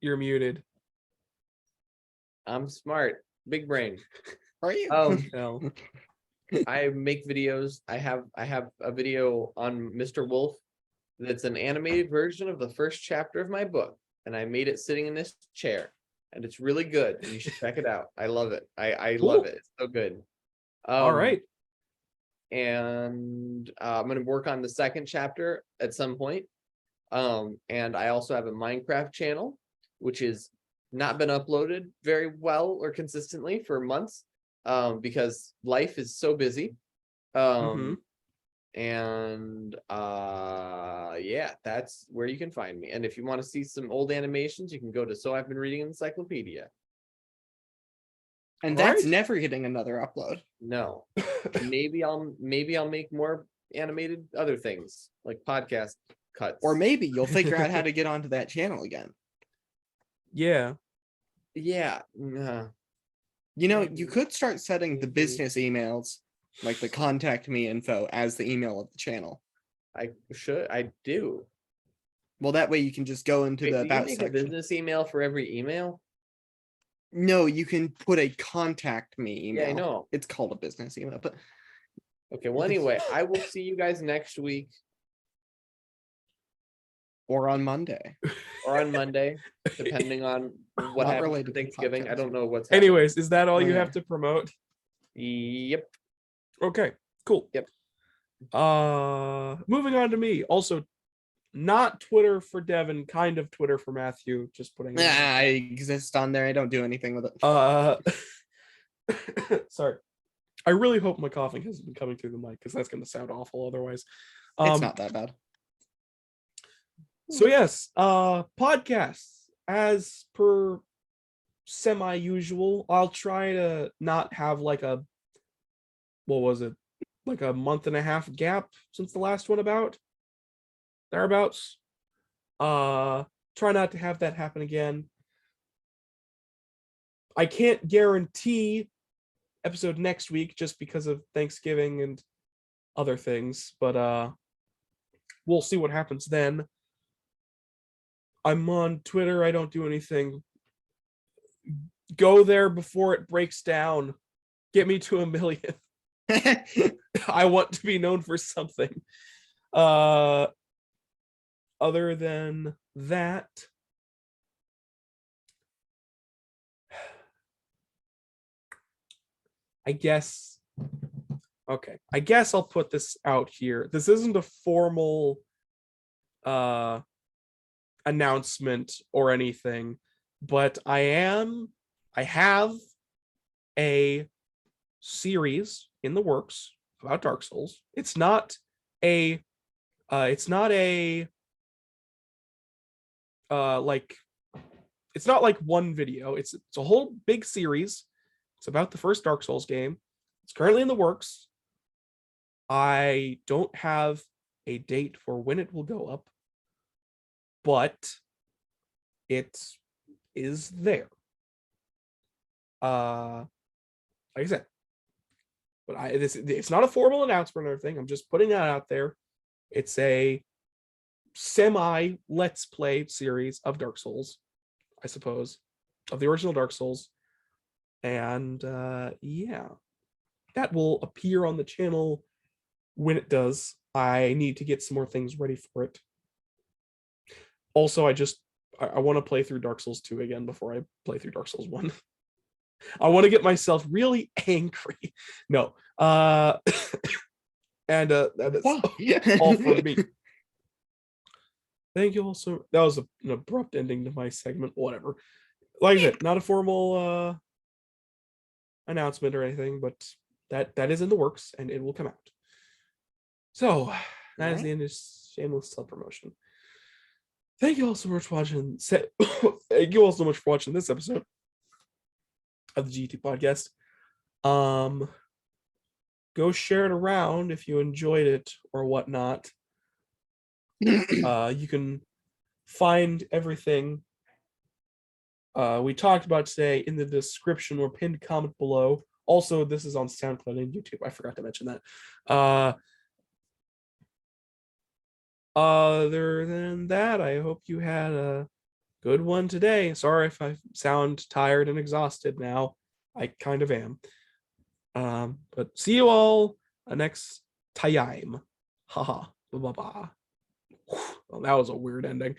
You're muted. I'm smart. Big brain. Are you? Hell. I make videos. I have a video on Mr. Wolf that's an animated version of the first chapter of my book, and I made it sitting in this chair, and it's really good. And you should check it out. I love it. I Cool. love it. It's so good. All right. And I'm gonna work on the second chapter at some point. And I also have a Minecraft channel, which has not been uploaded very well or consistently for months, because life is so busy. And yeah, that's where you can find me. And if you want to see some old animations, you can go to So I've Been Reading Encyclopedia. And All that's right. never getting another upload. No, maybe I'll make more animated other things like podcast cuts. Or maybe you'll figure out how to get onto that channel again. Yeah. yeah, You know, you could start setting the Maybe. business emails, like the contact me info, as the email of the channel. I do. Well, that way you can just go into Wait, the do you about make a section. business email for every email? No, you can put a contact me email. Yeah, I know. It's called a business email, but Okay, well, anyway, I will see you guys next week or on Monday. or on Monday, depending on what Not happens related for to the Thanksgiving. I podcast. don't know what's happening. Anyways, is that all Oh, you yeah. have to promote? Yep. Okay, cool. Yep. Moving on to me. Also, not Twitter for Devin, kind of Twitter for Matthew. Just putting it out. I exist on there. I don't do anything with it. Sorry. I really hope my coughing hasn't been coming through the mic because that's going to sound awful otherwise. It's not that bad. So yes, podcasts as per semi-usual. I'll try to not have like a, what was it, like a month and a half gap since the last one, about thereabouts. Try not to have that happen again. I can't guarantee episode next week just because of Thanksgiving and other things, but we'll see what happens then. I'm on Twitter. I don't do anything. Go there before it breaks down. Get me to 1 million. I want to be known for something. Other than that, I guess I'll put this out here. This isn't a formal announcement or anything, but I have a series in the works about Dark Souls. It's not a like one video. It's a whole big series. It's about the first Dark Souls game. It's currently in the works. I don't have a date for when it will go up, but it is there. Like I said, but it's not a formal announcement or anything. I'm just putting that out there. It's a semi Let's Play series of Dark Souls, I suppose, of the original Dark Souls. And yeah, that will appear on the channel when it does. I need to get some more things ready for it. Also, I want to play through Dark Souls 2 again before I play through Dark Souls 1. I want to get myself really angry. No. And that's all for me. Thank you all so. That was an abrupt ending to my segment. Whatever. Like I said, not a formal announcement or anything, but that is in the works and it will come out. So that is the end of shameless self-promotion. Thank you all so much for watching. Thank you all so much for watching this episode of the GT Podcast. Go share it around if you enjoyed it or whatnot. You can find everything we talked about today in the description or pinned comment below. Also, this is on SoundCloud and YouTube. I forgot to mention that. Other than that, I hope you had a good one today. Sorry if I sound tired and exhausted now. I kind of am. But see you all next time. Haha. Bye bye. Well, that was a weird ending.